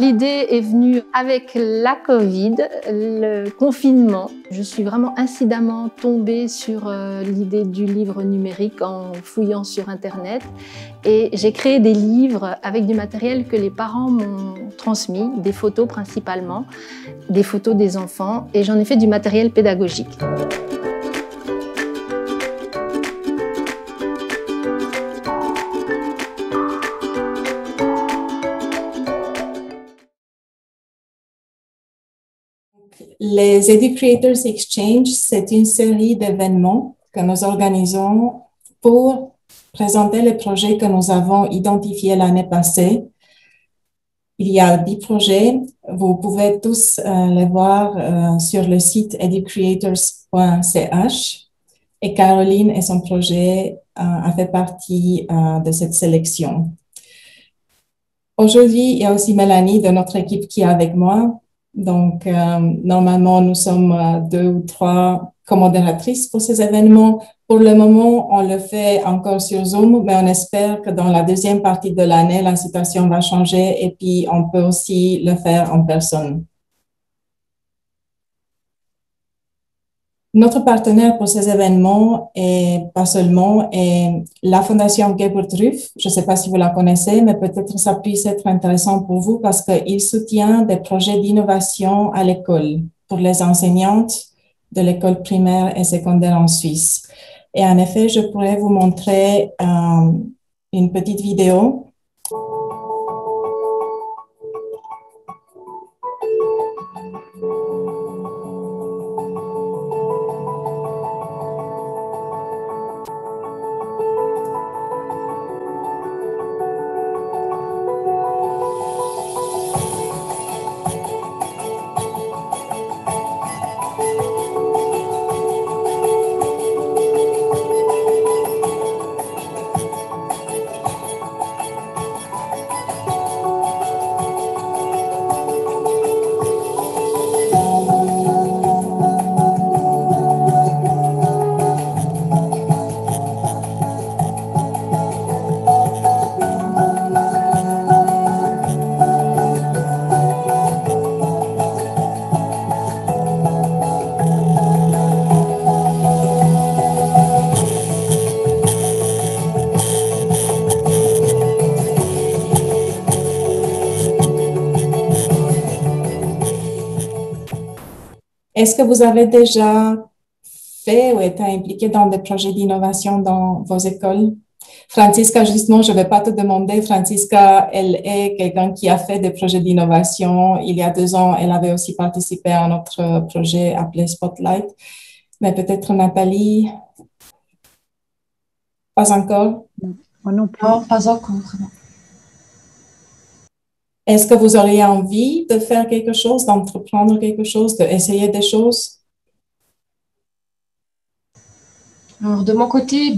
L'idée est venue avec la Covid, le confinement. Je suis vraiment incidemment tombée sur l'idée du livre numérique en fouillant sur Internet. Et j'ai créé des livres avec du matériel que les parents m'ont transmis, des photos principalement, des photos des enfants, et j'en ai fait du matériel pédagogique. Les Educreators Exchange, c'est une série d'événements que nous organisons pour présenter les projets que nous avons identifiés l'année passée. Il y a 10 projets. Vous pouvez tous les voir sur le site educreators.ch. Et Caroline et son projet a fait partie de cette sélection. Aujourd'hui, il y a aussi Mélanie de notre équipe qui est avec moi. Donc, normalement, nous sommes 2 ou 3 co-modératrices pour ces événements. Pour le moment, on le fait encore sur Zoom, mais on espère que dans la deuxième partie de l'année, la situation va changer et puis on peut aussi le faire en personne. Notre partenaire pour ces événements, et pas seulement, est la Fondation Gebhard Ruff. Je ne sais pas si vous la connaissez, mais peut-être ça puisse être intéressant pour vous parce qu'il soutient des projets d'innovation à l'école pour les enseignantes de l'école primaire et secondaire en Suisse. Et en effet, je pourrais vous montrer une petite vidéo. Est-ce que vous avez déjà fait ou été impliqué dans des projets d'innovation dans vos écoles? Francisca, justement, je ne vais pas te demander. Francisca, elle est quelqu'un qui a fait des projets d'innovation. Il y a 2 ans, elle avait aussi participé à notre projet appelé Spotlight. Mais peut-être Nathalie, pas encore? Moi non plus. Non, pas encore. Non. Est-ce que vous auriez envie de faire quelque chose, d'entreprendre quelque chose, d'essayer des choses? Alors, de mon côté,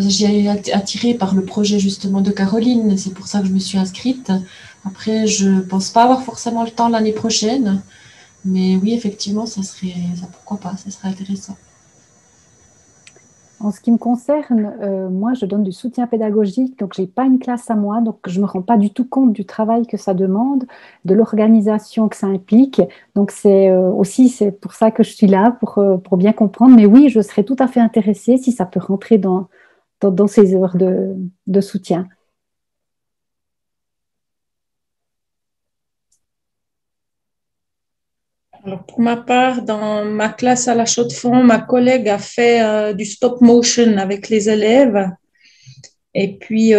j'ai été attirée par le projet justement de Caroline. C'est pour ça que je me suis inscrite. Après, je ne pense pas avoir forcément le temps l'année prochaine. Mais oui, effectivement, pourquoi pas, ça serait intéressant. En ce qui me concerne, moi, je donne du soutien pédagogique, donc je n'ai pas une classe à moi, donc je ne me rends pas du tout compte du travail que ça demande, de l'organisation que ça implique. Donc, c'est pour ça que je suis là, pour bien comprendre. Mais oui, je serais tout à fait intéressée si ça peut rentrer dans ces heures de soutien. Alors, pour ma part, dans ma classe à la Chaux-de-Fonds, ma collègue a fait du stop motion avec les élèves. Et puis,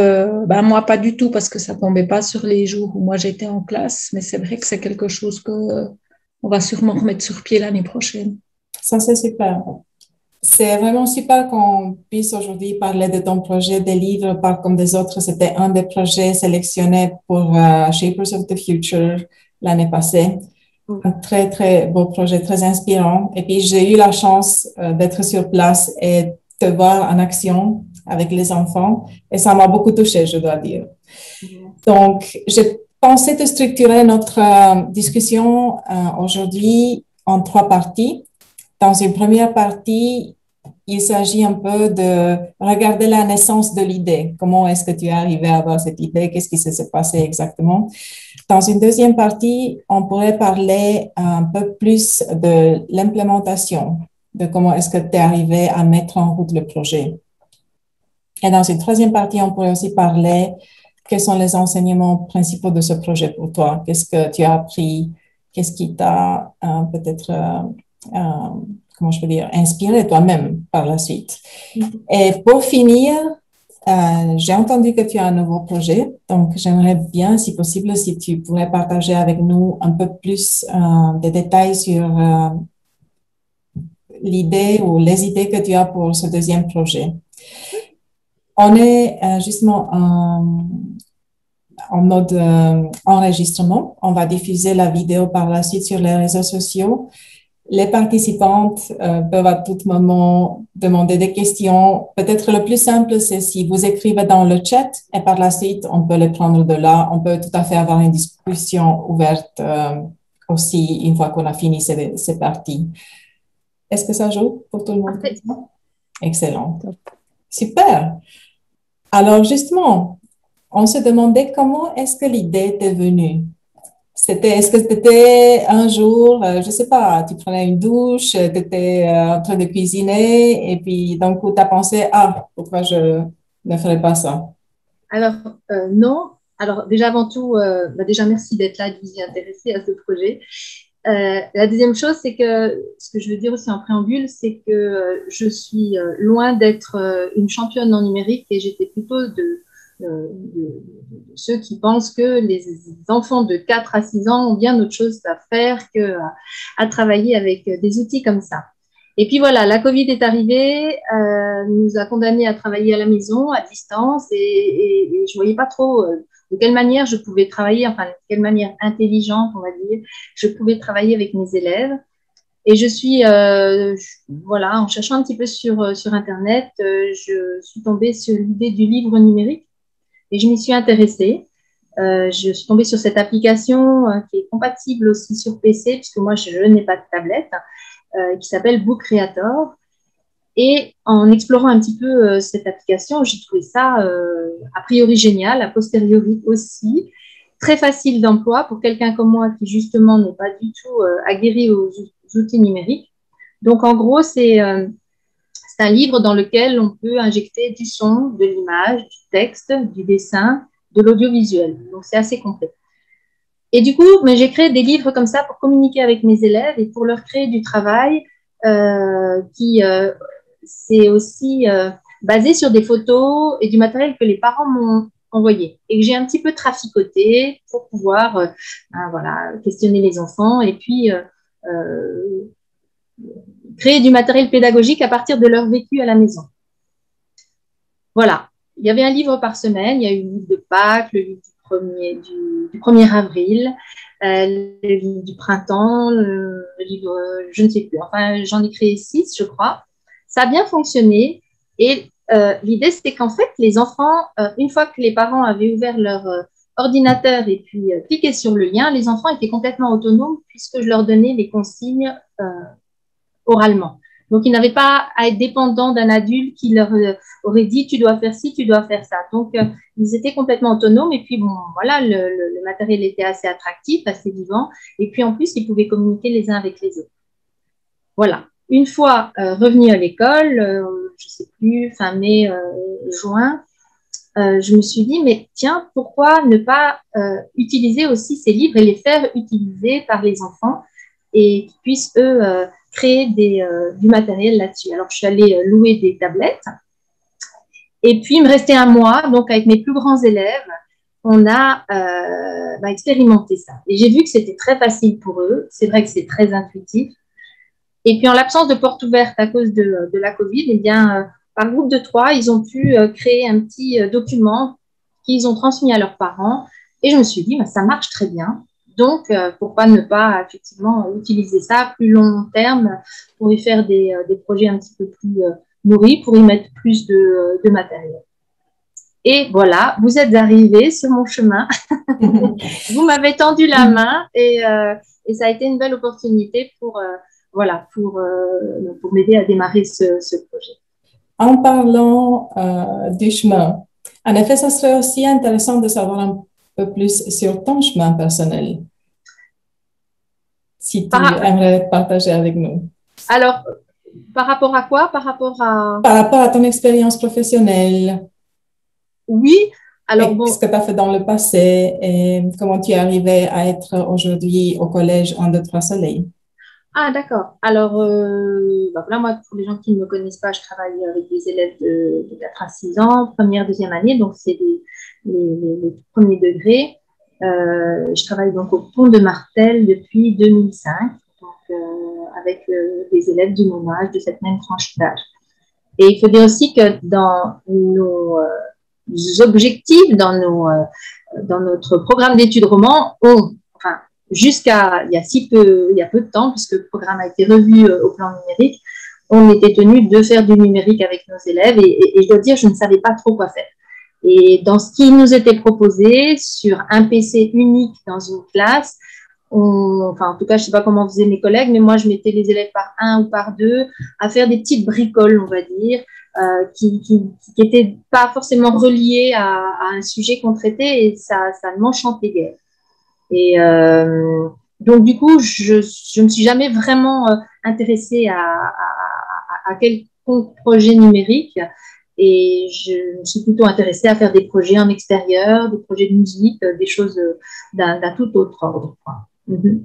moi, pas du tout parce que ça tombait pas sur les jours où moi j'étais en classe. Mais c'est vrai que c'est quelque chose qu'on va sûrement remettre sur pied l'année prochaine. Ça, c'est super. C'est vraiment super qu'on puisse aujourd'hui parler de ton projet des livres, pas comme des autres. C'était un des projets sélectionnés pour Shapers of the Future l'année passée. Un très, très beau projet, très inspirant. Et puis, j'ai eu la chance d'être sur place et de voir en action avec les enfants. Et ça m'a beaucoup touchée, je dois dire. Donc, j'ai pensé de structurer notre discussion aujourd'hui en 3 parties. Dans une première partie, il s'agit un peu de regarder la naissance de l'idée. Comment est-ce que tu es arrivé à avoir cette idée? Qu'est-ce qui s'est passé exactement? Dans une deuxième partie, on pourrait parler un peu plus de l'implémentation, de comment est-ce que tu es arrivé à mettre en route le projet. Et dans une troisième partie, on pourrait aussi parler quels sont les enseignements principaux de ce projet pour toi? Qu'est-ce que tu as appris? Qu'est-ce qui t'a peut-être, comment je peux dire, inspiré toi-même par la suite? Et pour finir, j'ai entendu que tu as un nouveau projet, donc j'aimerais bien, si possible, si tu pourrais partager avec nous un peu plus de détails sur l'idée ou les idées que tu as pour ce deuxième projet. On est justement en mode enregistrement. On va diffuser la vidéo par la suite sur les réseaux sociaux. Les participantes peuvent à tout moment demander des questions. Peut-être le plus simple, c'est si vous écrivez dans le chat et par la suite, on peut les prendre de là. On peut tout à fait avoir une discussion ouverte aussi une fois qu'on a fini ces parties. Est-ce que ça joue pour tout le monde? Excellent. Super. Alors justement, on se demandait comment est-ce que l'idée t'est venue. Est-ce que c'était un jour, je ne sais pas, tu prenais une douche, tu étais en train de cuisiner et puis d'un coup, tu as pensé, ah, pourquoi je ne ferais pas ça? Alors, non. Alors, déjà, avant tout, déjà, merci d'être là et de vous y intéresser à ce projet. La deuxième chose, c'est que ce que je veux dire aussi en préambule, c'est que je suis loin d'être une championne en numérique et j'étais plutôt de ceux qui pensent que les enfants de 4 à 6 ans ont bien autre chose à faire qu'à travailler avec des outils comme ça. Et puis voilà, la Covid est arrivée, nous a condamnés à travailler à la maison, à distance, et je ne voyais pas trop de quelle manière je pouvais travailler, enfin, de quelle manière intelligente, on va dire, je pouvais travailler avec mes élèves. Et je suis, voilà, en cherchant un petit peu sur Internet, je suis tombée sur l'idée du livre numérique et je m'y suis intéressée. Je suis tombée sur cette application qui est compatible aussi sur PC, puisque moi, je n'ai pas de tablette, qui s'appelle Book Creator. Et en explorant un petit peu cette application, j'ai trouvé ça a priori génial, a posteriori aussi, très facile d'emploi pour quelqu'un comme moi qui justement n'est pas du tout aguerri aux outils numériques. Donc en gros, c'est un livre dans lequel on peut injecter du son, de l'image, du texte, du dessin, de l'audiovisuel. Donc c'est assez complet. Et du coup, j'ai créé des livres comme ça pour communiquer avec mes élèves et pour leur créer du travail qui c'est aussi basé sur des photos et du matériel que les parents m'ont envoyé et que j'ai un petit peu traficoté pour pouvoir voilà, questionner les enfants et puis créer du matériel pédagogique à partir de leur vécu à la maison. Voilà, il y avait un livre par semaine, il y a eu le livre de Pâques, le livre du 1er avril, le livre du printemps, le livre, je ne sais plus, enfin j'en ai créé 6 je crois. Ça a bien fonctionné et l'idée c'était qu'en fait les enfants, une fois que les parents avaient ouvert leur ordinateur et puis cliqué sur le lien, les enfants étaient complètement autonomes puisque je leur donnais les consignes oralement. Donc, ils n'avaient pas à être dépendants d'un adulte qui leur aurait dit « tu dois faire ci, tu dois faire ça ». Donc, ils étaient complètement autonomes et puis, bon, voilà, le matériel était assez attractif, assez vivant et puis, en plus, ils pouvaient communiquer les uns avec les autres. Voilà. Une fois revenue à l'école, je ne sais plus, fin mai, juin, je me suis dit « mais tiens, pourquoi ne pas utiliser aussi ces livres et les faire utiliser par les enfants et qu'ils puissent, eux, créer du matériel là-dessus. » Alors, je suis allée louer des tablettes. Et puis, il me restait un mois. Donc, avec mes plus grands élèves, on a expérimenté ça. Et j'ai vu que c'était très facile pour eux. C'est vrai que c'est très intuitif. Et puis, en l'absence de porte ouverte à cause de la Covid, eh bien, par groupe de 3, ils ont pu créer un petit document qu'ils ont transmis à leurs parents. Et je me suis dit, ça marche très bien. Donc, pourquoi ne pas effectivement utiliser ça à plus long terme pour y faire des projets un petit peu plus nourris, pour y mettre plus de matériel. Et voilà, vous êtes arrivés sur mon chemin. Vous m'avez tendu la main et ça a été une belle opportunité pour voilà, pour m'aider à démarrer ce projet. En parlant du chemin, en effet, ça serait aussi intéressant de savoir un peu plus sur ton chemin personnel, si tu aimerais partager avec nous. Alors, par rapport à quoi? Par rapport à ton expérience professionnelle. Oui. Alors, ce que tu as fait dans le passé et comment tu es arrivé à être aujourd'hui au collège 1, 2, 3 Soleil. Ah, d'accord. Alors, voilà, moi, pour les gens qui ne me connaissent pas, je travaille avec des élèves de 4 à 6 ans, première, deuxième année, donc c'est les premiers degrés. Je travaille donc au Pont de Martel depuis 2005, donc, avec des élèves du même âge, de cette même tranche d'âge. Et il faut dire aussi que dans nos objectifs, dans notre programme d'études roman, jusqu'à il y a peu de temps, puisque le programme a été revu au plan numérique, on était tenu de faire du numérique avec nos élèves et je dois dire, je ne savais pas trop quoi faire. Et dans ce qui nous était proposé, sur un PC unique dans une classe, en tout cas, je ne sais pas comment faisaient mes collègues, mais moi, je mettais les élèves par 1 ou par 2 à faire des petites bricoles, on va dire, qui n'étaient pas forcément reliées à un sujet qu'on traitait et ça ne m'enchantait guère. Et donc, du coup, je ne me suis jamais vraiment intéressée à quelconque projet numérique et je me suis plutôt intéressée à faire des projets en extérieur, des projets de musique, des choses d'un tout autre ordre. Mm-hmm.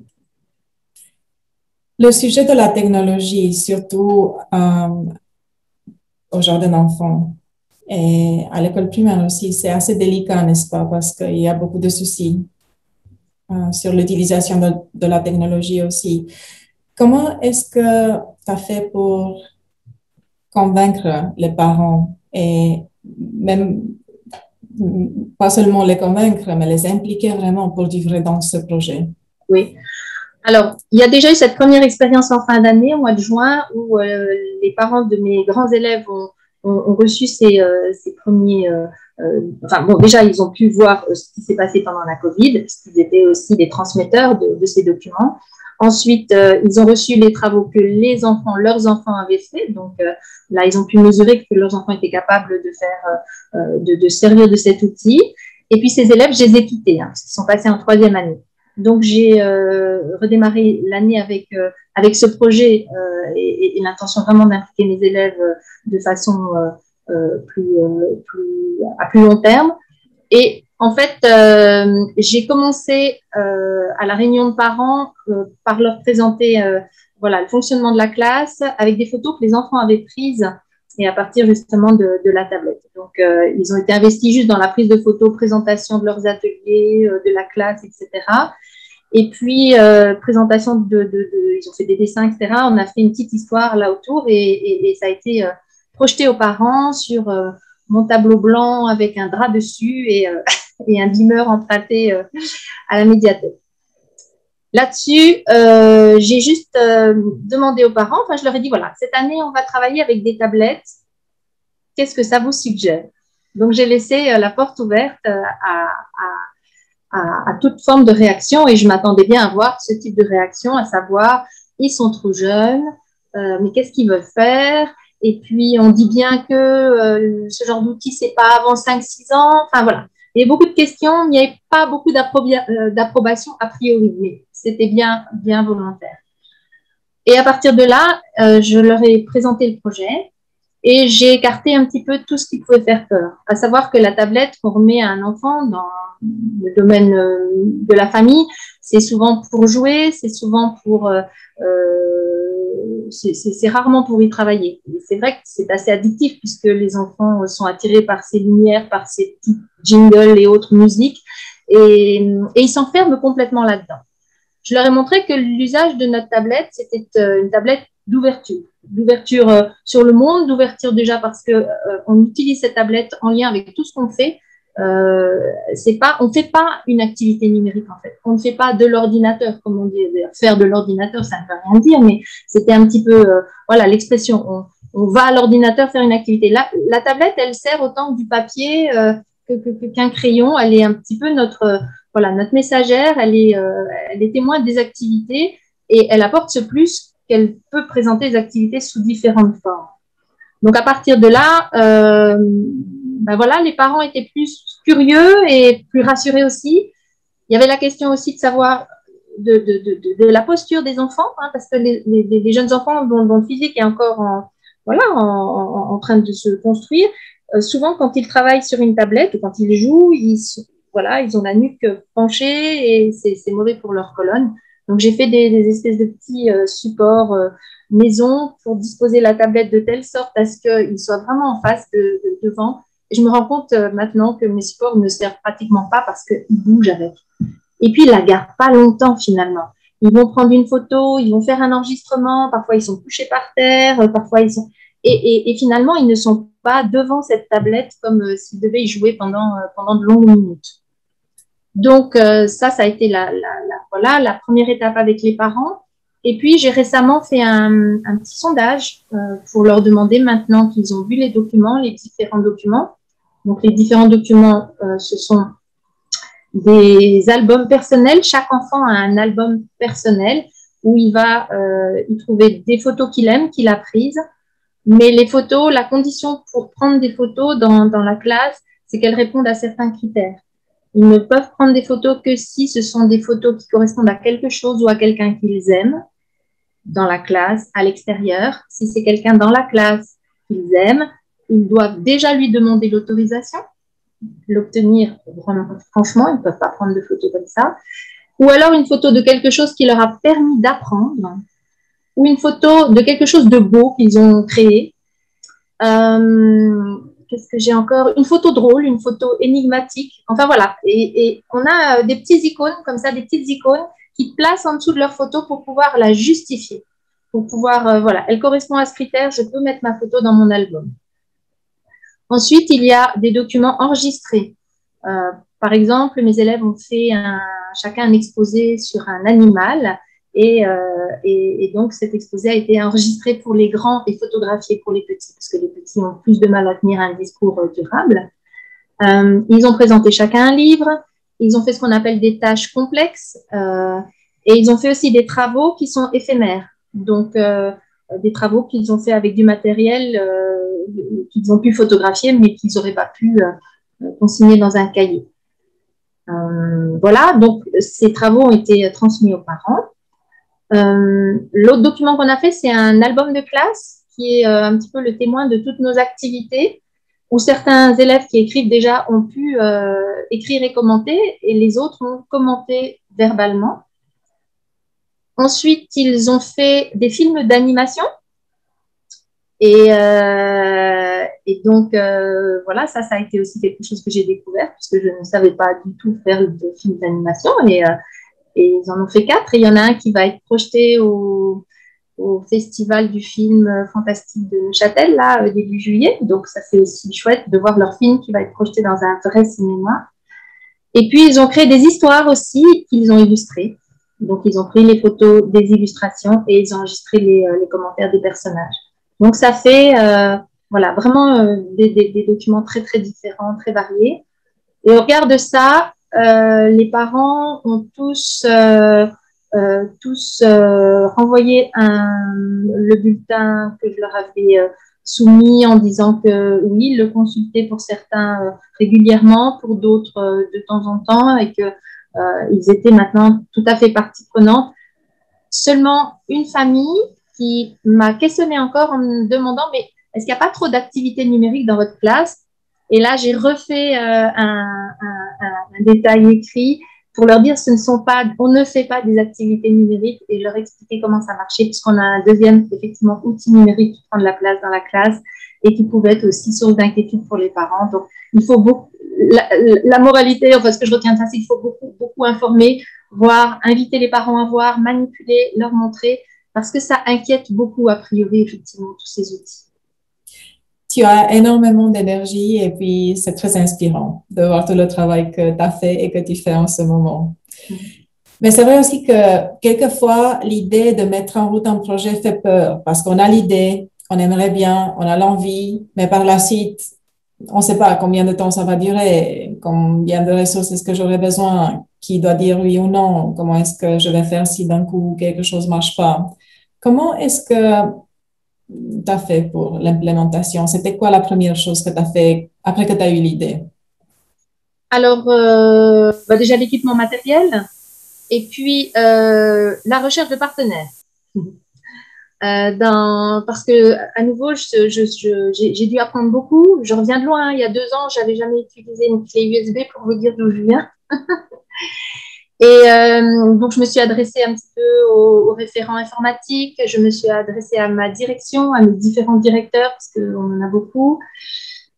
Le sujet de la technologie, surtout au jardin d'enfants et à l'école primaire aussi, c'est assez délicat, n'est-ce pas? Parce qu'il y a beaucoup de soucis sur l'utilisation de la technologie aussi. Comment est-ce que tu as fait pour convaincre les parents et même pas seulement les convaincre, mais les impliquer vraiment pour vivre dans ce projet? Oui. Alors, il y a déjà eu cette première expérience en fin d'année, au mois de juin, où les parents de mes grands élèves ont reçu ces premiers... déjà, ils ont pu voir ce qui s'est passé pendant la Covid, parce qu'ils étaient aussi des transmetteurs de ces documents. Ensuite, ils ont reçu les travaux que leurs enfants avaient fait. Donc, là, ils ont pu mesurer que leurs enfants étaient capables de faire, de servir de cet outil. Et puis, ces élèves, je les ai quittés, parce qu'ils sont passés en 3e année. Donc, j'ai redémarré l'année avec ce projet et l'intention vraiment d'impliquer mes élèves de façon à plus long terme. Et en fait, j'ai commencé à la réunion de parents par leur présenter le fonctionnement de la classe avec des photos que les enfants avaient prises et à partir justement de la tablette. Donc, ils ont été investis juste dans la prise de photos, présentation de leurs ateliers, de la classe, etc. Et puis, présentation ils ont fait des dessins, etc. On a fait une petite histoire là autour et ça a été projeté aux parents sur mon tableau blanc avec un drap dessus et un beamer emprunté à la médiathèque. Là-dessus, j'ai juste demandé aux parents, je leur ai dit, voilà, cette année, on va travailler avec des tablettes. Qu'est-ce que ça vous suggère? Donc, j'ai laissé la porte ouverte à toute forme de réaction et je m'attendais bien à voir ce type de réaction, à savoir, ils sont trop jeunes, mais qu'est-ce qu'ils veulent faire? Et puis, on dit bien que ce genre d'outil, c'est pas avant 5-6 ans. Enfin, voilà. Il y a beaucoup de questions, il n'y avait pas beaucoup d'approbation a priori, mais c'était bien volontaire. Et à partir de là, je leur ai présenté le projet et j'ai écarté un petit peu tout ce qui pouvait faire peur. À savoir que la tablette qu'on remet à un enfant dans le domaine de la famille, c'est souvent pour jouer, c'est souvent pour... c'est rarement pour y travailler. C'est vrai que c'est assez addictif puisque les enfants sont attirés par ces lumières, par ces petits jingles et autres musiques et ils s'enferment complètement là-dedans. Je leur ai montré que l'usage de notre tablette, c'était une tablette d'ouverture sur le monde, d'ouverture déjà parce que on utilise cette tablette en lien avec tout ce qu'on fait. On ne fait pas une activité numérique en fait. On ne fait pas de l'ordinateur, comme on dit. Faire de l'ordinateur, ça ne veut rien dire, mais c'était un petit peu l'expression. On va à l'ordinateur faire une activité. La tablette, elle sert autant que du papier qu'un crayon. Elle est un petit peu notre messagère. Elle est témoin des activités et elle apporte ce plus qu'elle peut présenter les activités sous différentes formes. Donc, à partir de là, voilà, les parents étaient plus curieux et plus rassurés aussi. Il y avait la question aussi de savoir de la posture des enfants, hein, parce que les jeunes enfants dont le physique est encore en train de se construire, souvent quand ils travaillent sur une tablette ou quand ils jouent, ils ont la nuque penchée et c'est mauvais pour leur colonne. Donc, j'ai fait des espèces de petits supports maison pour disposer la tablette de telle sorte à ce qu'ils soient vraiment en face devant. Et je me rends compte maintenant que mes supports ne servent pratiquement pas parce qu'ils bougent avec. Et puis, ils ne la gardent pas longtemps finalement. Ils vont prendre une photo, ils vont faire un enregistrement, parfois ils sont couchés par terre, parfois ils sont… Et finalement, ils ne sont pas devant cette tablette comme s'ils devaient y jouer pendant de longues minutes. Donc, ça a été la première étape avec les parents. Et puis, j'ai récemment fait un petit sondage pour leur demander, maintenant qu'ils ont vu les documents, les différents documents. Donc, les différents documents, ce sont des albums personnels. Chaque enfant a un album personnel où il va y trouver des photos qu'il aime, qu'il a prises. Mais les photos, la condition pour prendre des photos dans la classe, c'est qu'elles répondent à certains critères. Ils ne peuvent prendre des photos que si ce sont des photos qui correspondent à quelque chose ou à quelqu'un qu'ils aiment dans la classe, à l'extérieur. Si c'est quelqu'un dans la classe qu'ils aiment, ils doivent déjà lui demander l'autorisation, l'obtenir. Franchement, ils ne peuvent pas prendre de photos comme ça. Ou alors une photo de quelque chose qui leur a permis d'apprendre, ou une photo de quelque chose de beau qu'ils ont créé. Qu'est-ce que j'ai encore? Une photo drôle, une photo énigmatique. Enfin, voilà. Et on a des petits icônes, comme ça, des petites icônes qui placent en dessous de leur photo pour pouvoir la justifier. Pour pouvoir, elle correspond à ce critère, je peux mettre ma photo dans mon album. Ensuite, il y a des documents enregistrés. Par exemple, mes élèves ont fait chacun un exposé sur un animal. Et donc, cet exposé a été enregistré pour les grands et photographié pour les petits, parce que les petits ont plus de mal à tenir un discours durable. Ils ont présenté chacun un livre, ils ont fait ce qu'on appelle des tâches complexes, et ils ont fait aussi des travaux qui sont éphémères, donc des travaux qu'ils ont fait avec du matériel qu'ils ont pu photographier, mais qu'ils n'auraient pas pu consigner dans un cahier. Voilà, donc ces travaux ont été transmis aux parents. L'autre document qu'on a fait, c'est un album de classe qui est un petit peu le témoin de toutes nos activités, où certains élèves qui écrivent déjà ont pu écrire et commenter, et les autres ont commenté verbalement. Ensuite, ils ont fait des films d'animation. Et donc, voilà, ça a été aussi quelque chose que j'ai découvert, puisque je ne savais pas du tout faire de films d'animation. Et ils en ont fait 4. Et il y en a un qui va être projeté au festival du film fantastique de Neuchâtel, là, début juillet. Donc, ça, c'est aussi chouette de voir leur film qui va être projeté dans un vrai cinéma. Et puis, ils ont créé des histoires aussi qu'ils ont illustrées. Donc, ils ont pris les photos des illustrations et ils ont enregistré les commentaires des personnages. Donc, ça fait vraiment des documents très, très différents, très variés. Et au regard de ça, les parents ont tous renvoyé le bulletin que je leur avais soumis en disant que oui, ils le consultaient pour certains régulièrement, pour d'autres de temps en temps, et qu'ils étaient maintenant tout à fait partie prenante. Seulement une famille qui m'a questionnée encore en me demandant « mais est-ce qu'il n'y a pas trop d'activités numériques dans votre classe ?» Et là, j'ai refait un détail écrit pour leur dire on ne fait pas des activités numériques, et leur expliquer comment ça marchait, puisqu'on a un deuxième, effectivement, outil numérique qui prend de la place dans la classe et qui pouvait être aussi source d'inquiétude pour les parents. Donc, il faut beaucoup, la moralité, enfin, ce que je retiens de ça, c'est qu'il faut beaucoup informer, voir, inviter les parents à voir, manipuler, leur montrer, parce que ça inquiète beaucoup, a priori, effectivement, tous ces outils. Tu as énormément d'énergie et puis c'est très inspirant de voir tout le travail que tu as fait et que tu fais en ce moment. Mais c'est vrai aussi que quelquefois, l'idée de mettre en route un projet fait peur parce qu'on a l'idée, on aimerait bien, on a l'envie, mais par la suite, on ne sait pas combien de temps ça va durer, combien de ressources est-ce que j'aurai besoin, qui doit dire oui ou non, comment est-ce que je vais faire si d'un coup quelque chose ne marche pas. comment est-ce que tu as fait pour l'implémentation? C'était quoi la première chose que tu as fait après que tu as eu l'idée? Alors, déjà l'équipement matériel et puis la recherche de partenaires. Parce que à nouveau, j'ai dû apprendre beaucoup. Je reviens de loin. Il y a 2 ans, j'avais jamais utilisé une clé USB pour vous dire d'où je viens. Et donc, je me suis adressée un petit peu aux référents informatiques. Je me suis adressée à ma direction, à mes différents directeurs, parce qu'on en a beaucoup.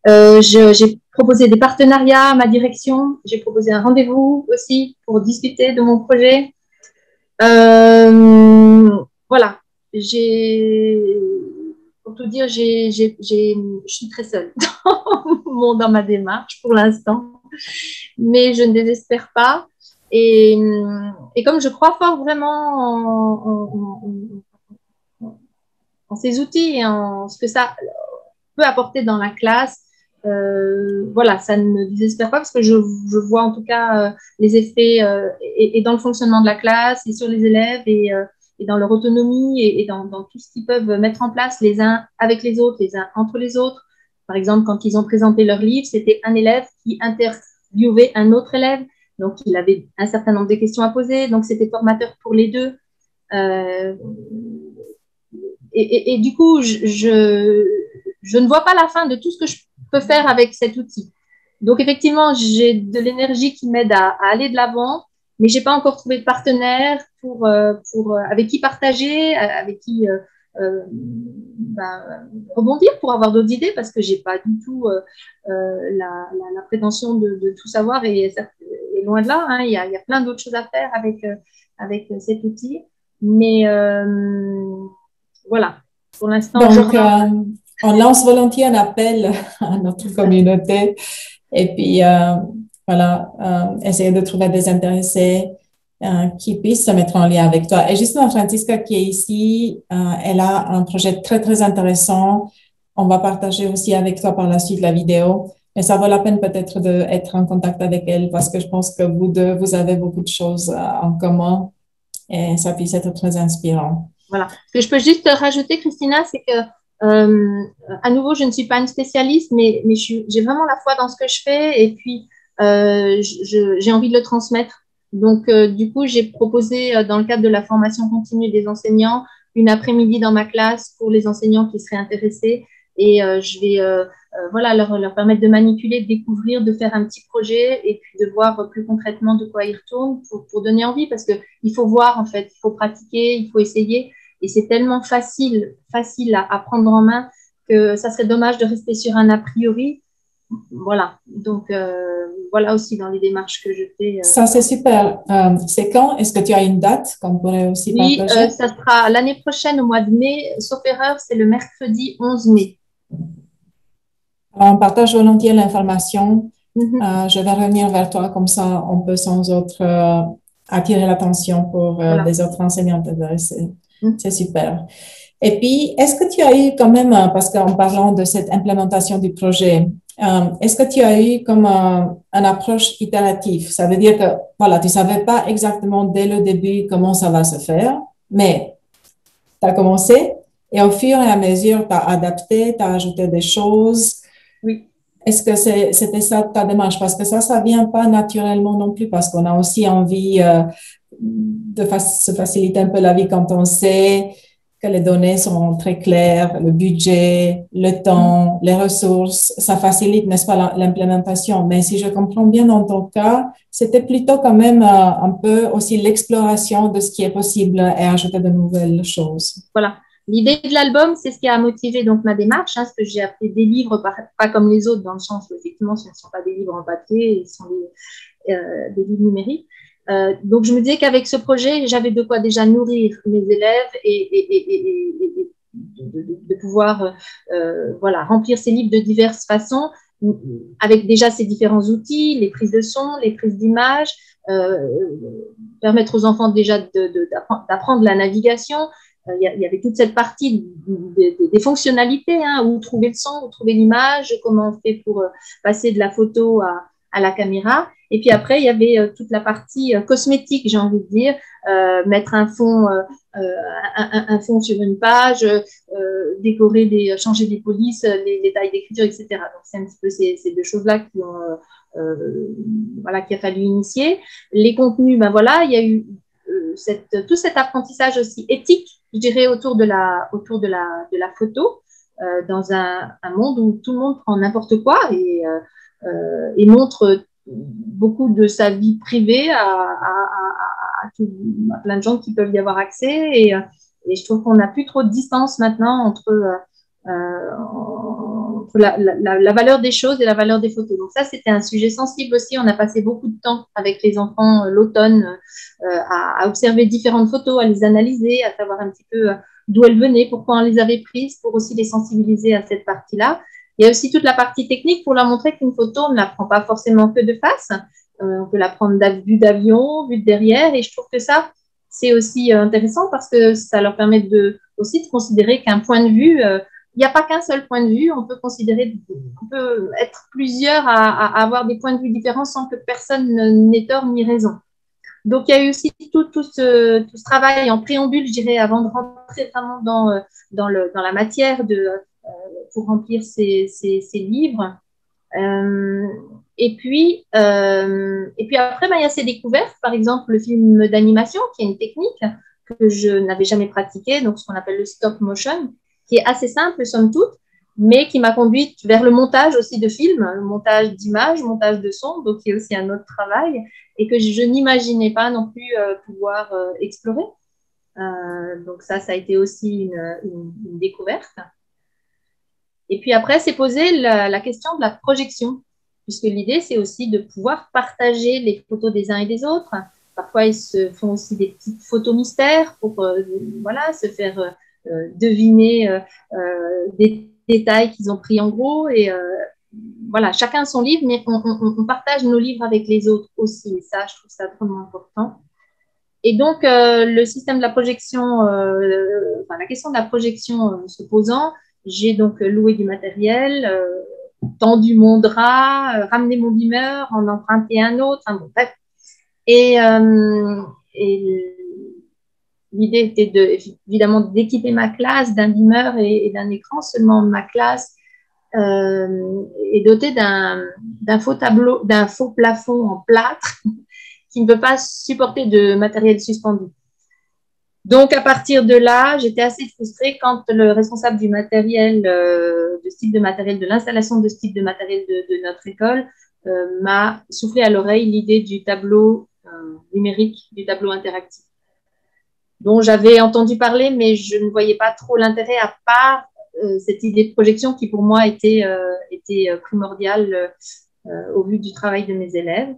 J'ai proposé des partenariats à ma direction. J'ai proposé un rendez-vous aussi pour discuter de mon projet. Voilà. Pour tout dire, je suis très seule dans ma démarche pour l'instant, mais je ne désespère pas. Et comme je crois fort vraiment en ces outils et en ce que ça peut apporter dans la classe, voilà, ça ne me désespère pas parce que je vois en tout cas les effets et dans le fonctionnement de la classe et sur les élèves et dans leur autonomie et dans tout ce qu'ils peuvent mettre en place les uns avec les autres, les uns entre les autres. Par exemple, quand ils ont présenté leur livre, c'était un élève qui interviewait un autre élève. Donc, il avait un certain nombre de questions à poser. Donc, c'était formateur pour les deux. Et du coup, je ne vois pas la fin de tout ce que je peux faire avec cet outil. Donc, effectivement, j'ai de l'énergie qui m'aide à aller de l'avant, mais je n'ai pas encore trouvé de partenaire avec qui partager, avec qui rebondir pour avoir d'autres idées, parce que je n'ai pas du tout la prétention de tout savoir, et loin de là, hein, il y a plein d'autres choses à faire avec cet outil. Mais voilà, pour l'instant. Donc, on lance volontiers un appel à notre communauté et puis voilà, essayer de trouver des intéressés qui puissent se mettre en lien avec toi. Et justement, Francisca qui est ici, elle a un projet très, très intéressant. On va partager aussi avec toi par la suite la vidéo. Mais ça vaut la peine peut-être d'être en contact avec elle parce que je pense que vous deux, vous avez beaucoup de choses en commun et ça puisse être très inspirant. Voilà. Ce que je peux juste rajouter, Christina, c'est que à nouveau, je ne suis pas une spécialiste, mais j'ai vraiment la foi dans ce que je fais et puis j'ai envie de le transmettre. Donc, du coup, j'ai proposé dans le cadre de la formation continue des enseignants une après-midi dans ma classe pour les enseignants qui seraient intéressés et je vais voilà, leur permettre de manipuler, de découvrir, de faire un petit projet et puis de voir plus concrètement de quoi ils retournent pour donner envie parce qu'il faut voir en fait, il faut pratiquer, il faut essayer. Et c'est tellement facile à prendre en main que ça serait dommage de rester sur un a priori. Voilà. Donc, voilà aussi dans les démarches que je fais. Ça, c'est super. C'est quand? Est-ce que tu as une date qu'on pourrait aussi partager? Oui, ça sera l'année prochaine, au mois de mai. Sauf erreur, c'est le mercredi 11 mai. Alors, on partage volontiers l'information. Je vais revenir vers toi, comme ça, on peut sans autre attirer l'attention pour voilà. Des autres enseignants intéressés. C'est super. Et puis, est-ce que tu as eu quand même, parce qu'en parlant de cette implémentation du projet, est-ce que tu as eu comme une approche itérative? Ça veut dire que, voilà, tu ne savais pas exactement dès le début comment ça va se faire, mais tu as commencé et au fur et à mesure, tu as adapté, tu as ajouté des choses. Oui. Est-ce que c'était ça ta démarche? Parce que ça ne vient pas naturellement non plus, parce qu'on a aussi envie de se faciliter un peu la vie quand on sait que les données sont très claires, le budget, le temps, les ressources, ça facilite, n'est-ce pas, l'implémentation. Mais si je comprends bien dans ton cas, c'était plutôt quand même un peu aussi l'exploration de ce qui est possible et ajouter de nouvelles choses. Voilà. L'idée de l'album, c'est ce qui a motivé donc ma démarche, hein, ce que j'ai appelé des livres, pas comme les autres, dans le sens où effectivement, ce ne sont pas des livres en papier, ce sont des livres numériques. Donc, je me disais qu'avec ce projet, j'avais de quoi déjà nourrir mes élèves et de pouvoir voilà, remplir ces livres de diverses façons, avec déjà ces différents outils, les prises de son, les prises d'images, permettre aux enfants déjà d'apprendre la navigation. Il y avait toute cette partie des fonctionnalités, hein, où trouver le son, où trouver l'image, comment on fait pour passer de la photo à la caméra. Et puis après, il y avait toute la partie cosmétique, j'ai envie de dire, mettre un fond sur une page, décorer, changer des polices, les tailles d'écriture, etc. Donc, c'est un petit peu ces deux choses-là qu'il a fallu initier. Les contenus, ben voilà, il y a eu tout cet apprentissage aussi éthique, je dirais, autour de la photo, dans un monde où tout le monde prend n'importe quoi et montre beaucoup de sa vie privée à plein de gens qui peuvent y avoir accès. Et je trouve qu'on n'a plus trop de distance maintenant entre la valeur des choses et la valeur des photos. Donc ça, c'était un sujet sensible aussi. On a passé beaucoup de temps avec les enfants l'automne à observer différentes photos, à les analyser, à savoir un petit peu d'où elles venaient, pourquoi on les avait prises, pour aussi les sensibiliser à cette partie-là. Il y a aussi toute la partie technique pour leur montrer qu'une photo, on ne la prend pas forcément que de face. On peut la prendre vue d'avion, vue de derrière. Et je trouve que ça, c'est aussi intéressant parce que ça leur permet aussi de considérer qu'un point de vue, il n'y a pas qu'un seul point de vue. On peut être plusieurs à avoir des points de vue différents sans que personne n'ait tort ni raison. Donc, il y a eu aussi tout ce travail en préambule, je dirais, avant de rentrer vraiment dans la matière pour remplir ces livres. Et puis après, il y a ces découvertes. Par exemple, le film d'animation, qui est une technique que je n'avais jamais pratiquée, donc ce qu'on appelle le stop motion, qui est assez simple, somme toute, mais qui m'a conduite vers le montage aussi de films, le montage d'images, montage de son, donc qui est aussi un autre travail, et que je n'imaginais pas non plus pouvoir explorer. Donc ça a été aussi une découverte. Et puis après, c'est posé la question de la projection, puisque l'idée, c'est aussi de pouvoir partager les photos des uns et des autres. Parfois, ils se font aussi des petites photos mystères pour se faire deviner des détails qu'ils ont pris en gros. Et chacun son livre, mais on partage nos livres avec les autres aussi. Et ça, je trouve ça vraiment important. Et donc, le système de la projection, la question de la projection se posant, j'ai donc loué du matériel, tendu mon drap, ramené mon beamer, en emprunté un autre, bref. Et l'idée était évidemment d'équiper ma classe d'un beamer et d'un écran. Seulement, ma classe est dotée d'un faux plafond en plâtre qui ne peut pas supporter de matériel suspendu. Donc, à partir de là, j'étais assez frustrée quand le responsable du matériel, de ce type de matériel, de l'installation de ce type de matériel de notre école, m'a soufflé à l'oreille l'idée du tableau numérique, du tableau interactif, dont j'avais entendu parler, mais je ne voyais pas trop l'intérêt à part cette idée de projection qui, pour moi, était primordiale au vu du travail de mes élèves.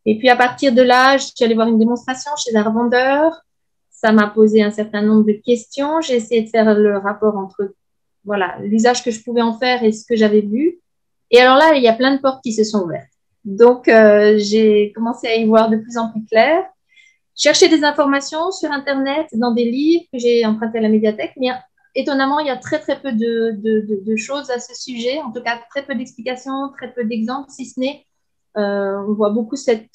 Et puis, à partir de là, je suis allée voir une démonstration chez un revendeur. Ça m'a posé un certain nombre de questions. J'ai essayé de faire le rapport entre l'usage que je pouvais en faire et ce que j'avais vu. Et alors là, il y a plein de portes qui se sont ouvertes. Donc, j'ai commencé à y voir de plus en plus clair. Chercher des informations sur Internet, dans des livres que j'ai empruntés à la médiathèque. Mais étonnamment, il y a très, très peu de choses à ce sujet. En tout cas, très peu d'explications, très peu d'exemples, si ce n'est on voit beaucoup cet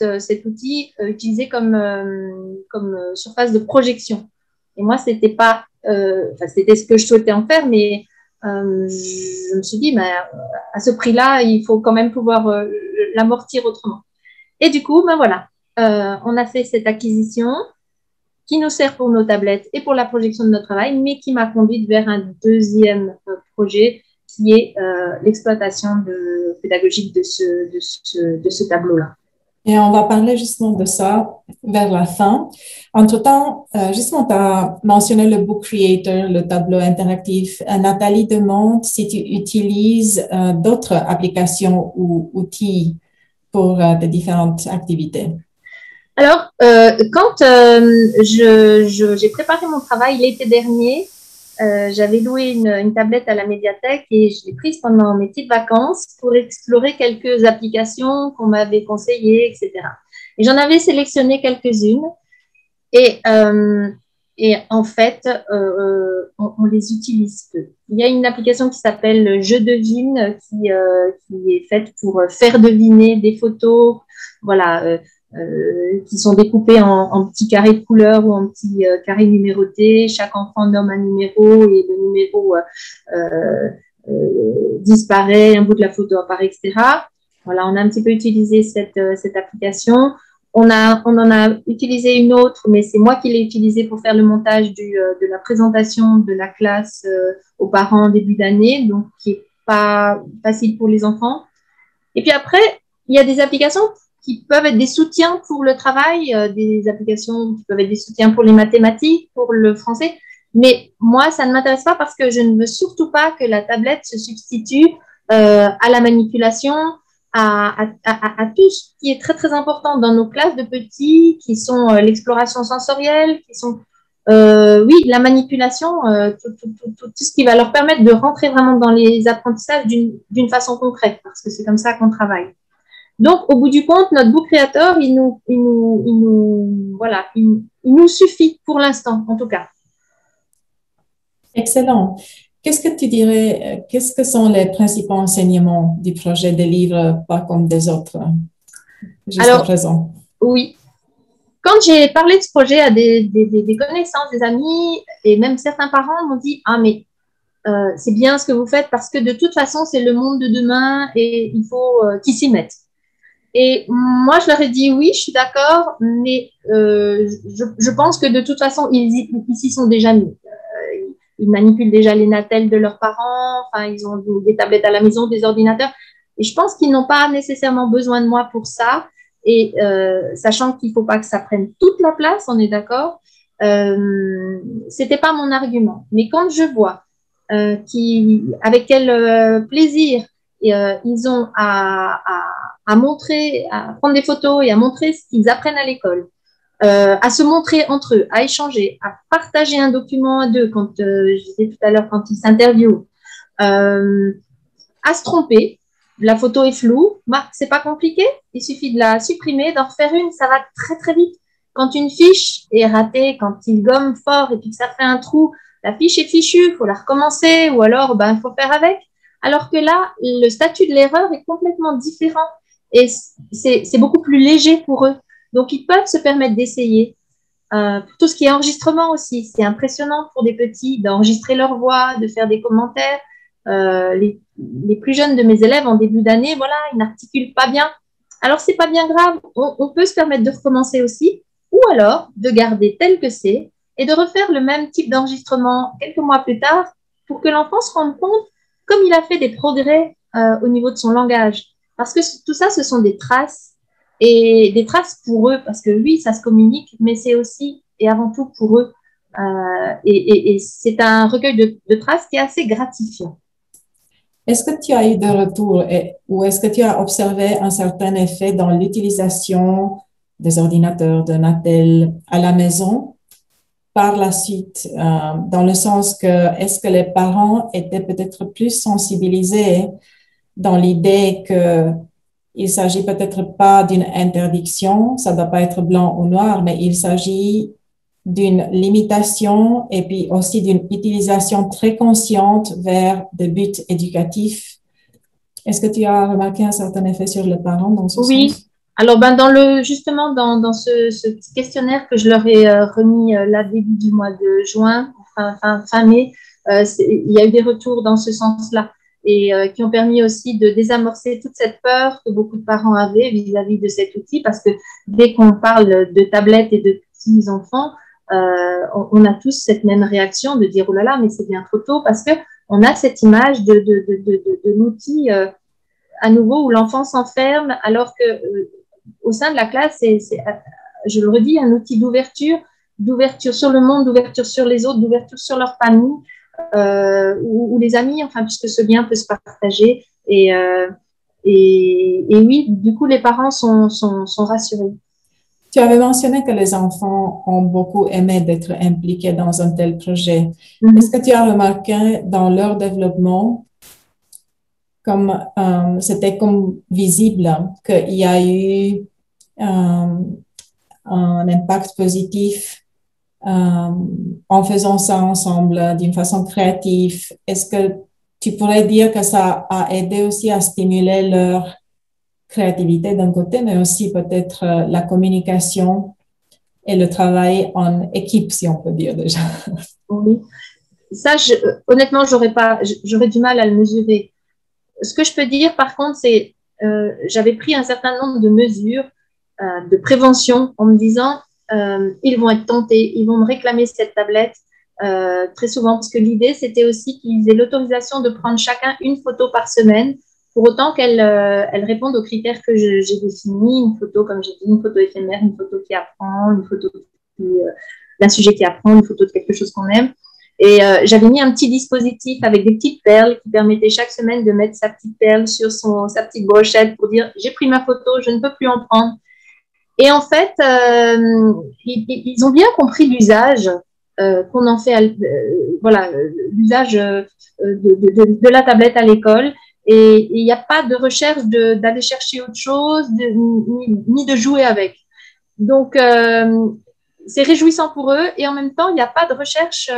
outil utilisé comme surface de projection. Et moi, c'était pas, c'était ce que je souhaitais en faire, mais je me suis dit, à ce prix-là, il faut quand même pouvoir l'amortir autrement. Et du coup, on a fait cette acquisition qui nous sert pour nos tablettes et pour la projection de notre travail, mais qui m'a conduite vers un deuxième projet qui est l'exploitation pédagogique de ce tableau-là. Et on va parler justement de ça vers la fin. Entre-temps, justement, tu as mentionné le Book Creator, le tableau interactif. Nathalie demande si tu utilises d'autres applications ou outils pour tes différentes activités. Alors, quand j'ai préparé mon travail l'été dernier, j'avais loué une tablette à la médiathèque et je l'ai prise pendant mes petites vacances pour explorer quelques applications qu'on m'avait conseillées, etc. Et j'en avais sélectionné quelques-unes. Et Et en fait, on les utilise peu. Il y a une application qui s'appelle Je devine, qui est faite pour faire deviner des photos, voilà, qui sont découpées en petits carrés de couleur ou en petits carrés numérotés. Chaque enfant nomme un numéro et le numéro disparaît, un bout de la photo apparaît, etc. Voilà, on a un petit peu utilisé cette application. On en a utilisé une autre, mais c'est moi qui l'ai utilisée pour faire le montage de la présentation de la classe aux parents en début d'année, donc qui n'est pas facile pour les enfants. Et puis après, il y a des applications qui peuvent être des soutiens pour le travail, des applications qui peuvent être des soutiens pour les mathématiques, pour le français. Mais moi, ça ne m'intéresse pas parce que je ne veux surtout pas que la tablette se substitue à la manipulation, à tout ce qui est très, très important dans nos classes de petits, qui sont l'exploration sensorielle, qui sont, oui, la manipulation, tout ce qui va leur permettre de rentrer vraiment dans les apprentissages d'une façon concrète, parce que c'est comme ça qu'on travaille. Donc, au bout du compte, notre book creator, il nous suffit pour l'instant, en tout cas. Excellent. Qu'est-ce que tu dirais, qu'est-ce que sont les principaux enseignements du projet des livres pas comme des autres jusqu'à présent? Oui. Quand j'ai parlé de ce projet à des connaissances, des amis et même certains parents m'ont dit « Ah, mais c'est bien ce que vous faites parce que de toute façon, c'est le monde de demain et il faut qu'ils s'y mettent. » Et moi, je leur ai dit « Oui, je suis d'accord, mais je pense que de toute façon, ils s'y sont déjà mis. » Ils manipulent déjà les natels de leurs parents, enfin, ils ont des tablettes à la maison, des ordinateurs. Et je pense qu'ils n'ont pas nécessairement besoin de moi pour ça. Et sachant qu'il ne faut pas que ça prenne toute la place, on est d'accord, c'était pas mon argument. Mais quand je vois avec quel plaisir ils ont à montrer, à prendre des photos et à montrer ce qu'ils apprennent à l'école, à se montrer entre eux, à échanger, à partager un document à deux, quand je disais tout à l'heure, quand ils s'interviewent, à se tromper. La photo est floue, bah, c'est pas compliqué, il suffit de la supprimer, d'en refaire une, ça va très très vite. Quand une fiche est ratée, quand il gomme fort et puis que ça fait un trou, la fiche est fichue, il faut la recommencer ou alors ben, il faut faire avec. Alors que là, le statut de l'erreur est complètement différent et c'est beaucoup plus léger pour eux. Donc, ils peuvent se permettre d'essayer. Pour tout ce qui est enregistrement aussi, c'est impressionnant pour des petits d'enregistrer leur voix, de faire des commentaires. Les plus jeunes de mes élèves en début d'année, voilà, ils n'articulent pas bien. Alors, c'est pas bien grave. On peut se permettre de recommencer aussi ou alors de garder tel que c'est et de refaire le même type d'enregistrement quelques mois plus tard pour que l'enfant se rende compte comme il a fait des progrès au niveau de son langage. Parce que tout ça, ce sont des traces et des traces pour eux, parce que oui, ça se communique, mais c'est aussi et avant tout pour eux. Et c'est un recueil de traces qui est assez gratifiant. Est-ce que tu as eu de retour ou est-ce que tu as observé un certain effet dans l'utilisation des ordinateurs, de Natel à la maison par la suite, dans le sens que est-ce que les parents étaient peut-être plus sensibilisés dans l'idée que il s'agit peut-être pas d'une interdiction, ça ne doit pas être blanc ou noir, mais il s'agit d'une limitation et puis aussi d'une utilisation très consciente vers des buts éducatifs. Est-ce que tu as remarqué un certain effet sur les parents dans ce sens? Oui. Alors, ben, justement, dans ce petit questionnaire que je leur ai remis là, début du mois de juin, fin mai, il y a eu des retours dans ce sens-là et qui ont permis aussi de désamorcer toute cette peur que beaucoup de parents avaient vis-à-vis de cet outil, parce que dès qu'on parle de tablettes et de petits enfants, on a tous cette même réaction de dire « Oh là là, mais c'est bien trop tôt », parce qu'on a cette image de l'outil à nouveau où l'enfant s'enferme, alors que au sein de la classe, c'est, je le redis, un outil d'ouverture sur le monde, d'ouverture sur les autres, d'ouverture sur leur famille, ou les amis, enfin, puisque ce lien peut se partager. Et oui, du coup, les parents sont rassurés. Tu avais mentionné que les enfants ont beaucoup aimé d'être impliqués dans un tel projet. Est-ce que tu as remarqué dans leur développement, comme c'était comme visible qu'il y a eu un impact positif en faisant ça ensemble d'une façon créative. Est-ce que tu pourrais dire que ça a aidé aussi à stimuler leur créativité d'un côté, mais aussi peut-être la communication et le travail en équipe, si on peut dire déjà? Oui. Ça, honnêtement, j'aurais du mal à le mesurer. Ce que je peux dire, par contre, c'est j'avais pris un certain nombre de mesures de prévention en me disant ils vont être tentés, ils vont me réclamer cette tablette très souvent, parce que l'idée, c'était aussi qu'ils aient l'autorisation de prendre chacun une photo par semaine, pour autant qu'elle réponde aux critères que j'ai définis, une photo, comme j'ai dit, une photo éphémère, une photo qui apprend, une photo d'un sujet qui apprend, une photo de quelque chose qu'on aime. Et j'avais mis un petit dispositif avec des petites perles qui permettait chaque semaine de mettre sa petite perle sur sa petite brochette pour dire j'ai pris ma photo, je ne peux plus en prendre. Et en fait, ils ont bien compris l'usage qu'on en fait, voilà, l'usage de la tablette à l'école. Et il n'y a pas de recherche d'aller chercher autre chose, ni de jouer avec. Donc, c'est réjouissant pour eux. Et en même temps, il n'y a pas de recherche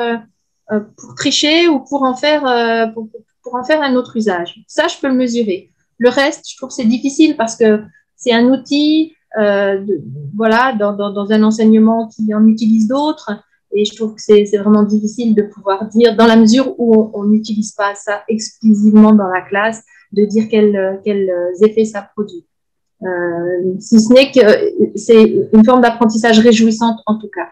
pour tricher ou pour en faire un autre usage. Ça, je peux le mesurer. Le reste, je trouve que c'est difficile parce que c'est un outil, voilà, dans un enseignement qui en utilise d'autres. Et je trouve que c'est vraiment difficile de pouvoir dire, dans la mesure où on n'utilise pas ça exclusivement dans la classe, de dire quels effets ça produit. Si ce n'est que c'est une forme d'apprentissage réjouissante en tout cas.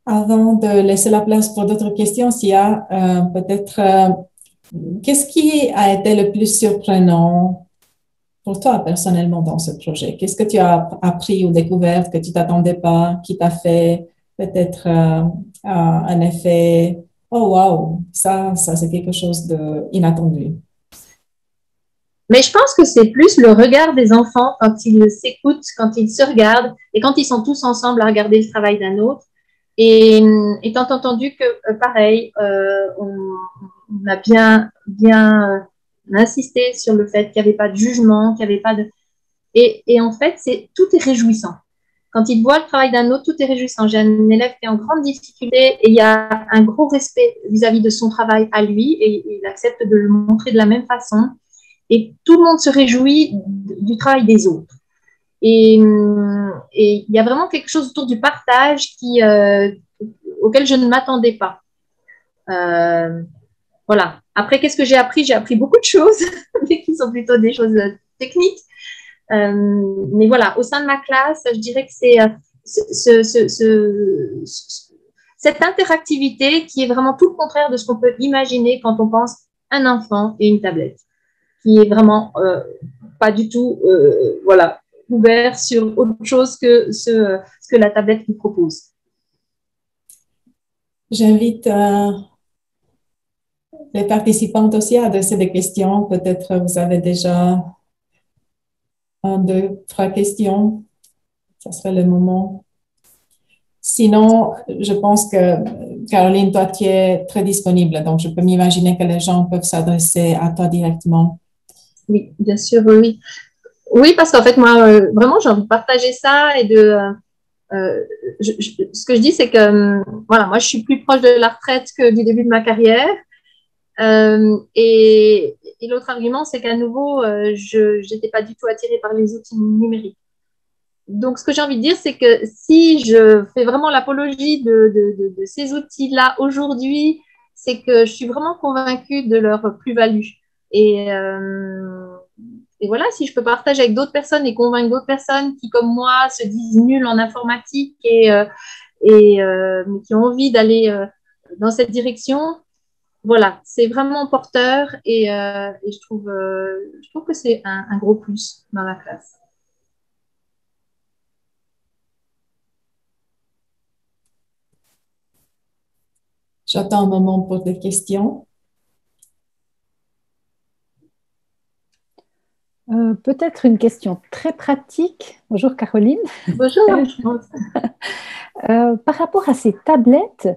Avant de laisser la place pour d'autres questions, s'il y a peut-être, qu'est-ce qui a été le plus surprenant pour toi personnellement dans ce projet? Qu'est-ce que tu as appris ou découvert que tu t'attendais pas, qui t'a fait peut-être un effet, oh wow, ça c'est quelque chose d'inattendu? Mais je pense que c'est plus le regard des enfants quand ils s'écoutent, quand ils se regardent et quand ils sont tous ensemble à regarder le travail d'un autre. Et étant entendu que, pareil, on a bien insisté sur le fait qu'il n'y avait pas de jugement, qu'il n'y avait pas de... Et en fait, tout est réjouissant. Quand il voit le travail d'un autre, tout est réjouissant. J'ai un élève qui est en grande difficulté et il y a un gros respect vis-à-vis de son travail à lui et il accepte de le montrer de la même façon. Et tout le monde se réjouit du travail des autres. Et il y a vraiment quelque chose autour du partage auquel je ne m'attendais pas. Voilà. Après, qu'est-ce que j'ai appris? J'ai appris beaucoup de choses, mais qui sont plutôt des choses techniques. Mais voilà, au sein de ma classe, je dirais que c'est cette interactivité qui est vraiment tout le contraire de ce qu'on peut imaginer quand on pense un enfant et une tablette, qui est vraiment pas du tout voilà, ouvert sur autre chose que ce que la tablette nous propose. J'invite les participantes aussi à adresser des questions. Peut-être vous avez déjà 1, 2, 3 questions. Ça serait le moment. Sinon, je pense que, Caroline, toi, tu es très disponible. Donc, je peux m'imaginer que les gens peuvent s'adresser à toi directement. Oui, bien sûr, oui. Oui, parce qu'en fait, moi, vraiment, j'ai envie de partager ça et ce que je dis, c'est que voilà, moi, je suis plus proche de la retraite que du début de ma carrière. Et l'autre argument, c'est qu'à nouveau, je n'étais pas du tout attirée par les outils numériques. Donc, ce que j'ai envie de dire, c'est que si je fais vraiment l'apologie de ces outils-là aujourd'hui, c'est que je suis vraiment convaincue de leur plus-value. Et voilà, si je peux partager avec d'autres personnes et convaincre d'autres personnes qui, comme moi, se disent nulles en informatique mais qui ont envie d'aller dans cette direction, voilà, c'est vraiment porteur et je trouve que c'est un gros plus dans la classe. J'attends un moment pour des questions. Peut-être une question très pratique. Bonjour Caroline. Bonjour. Par rapport à ces tablettes,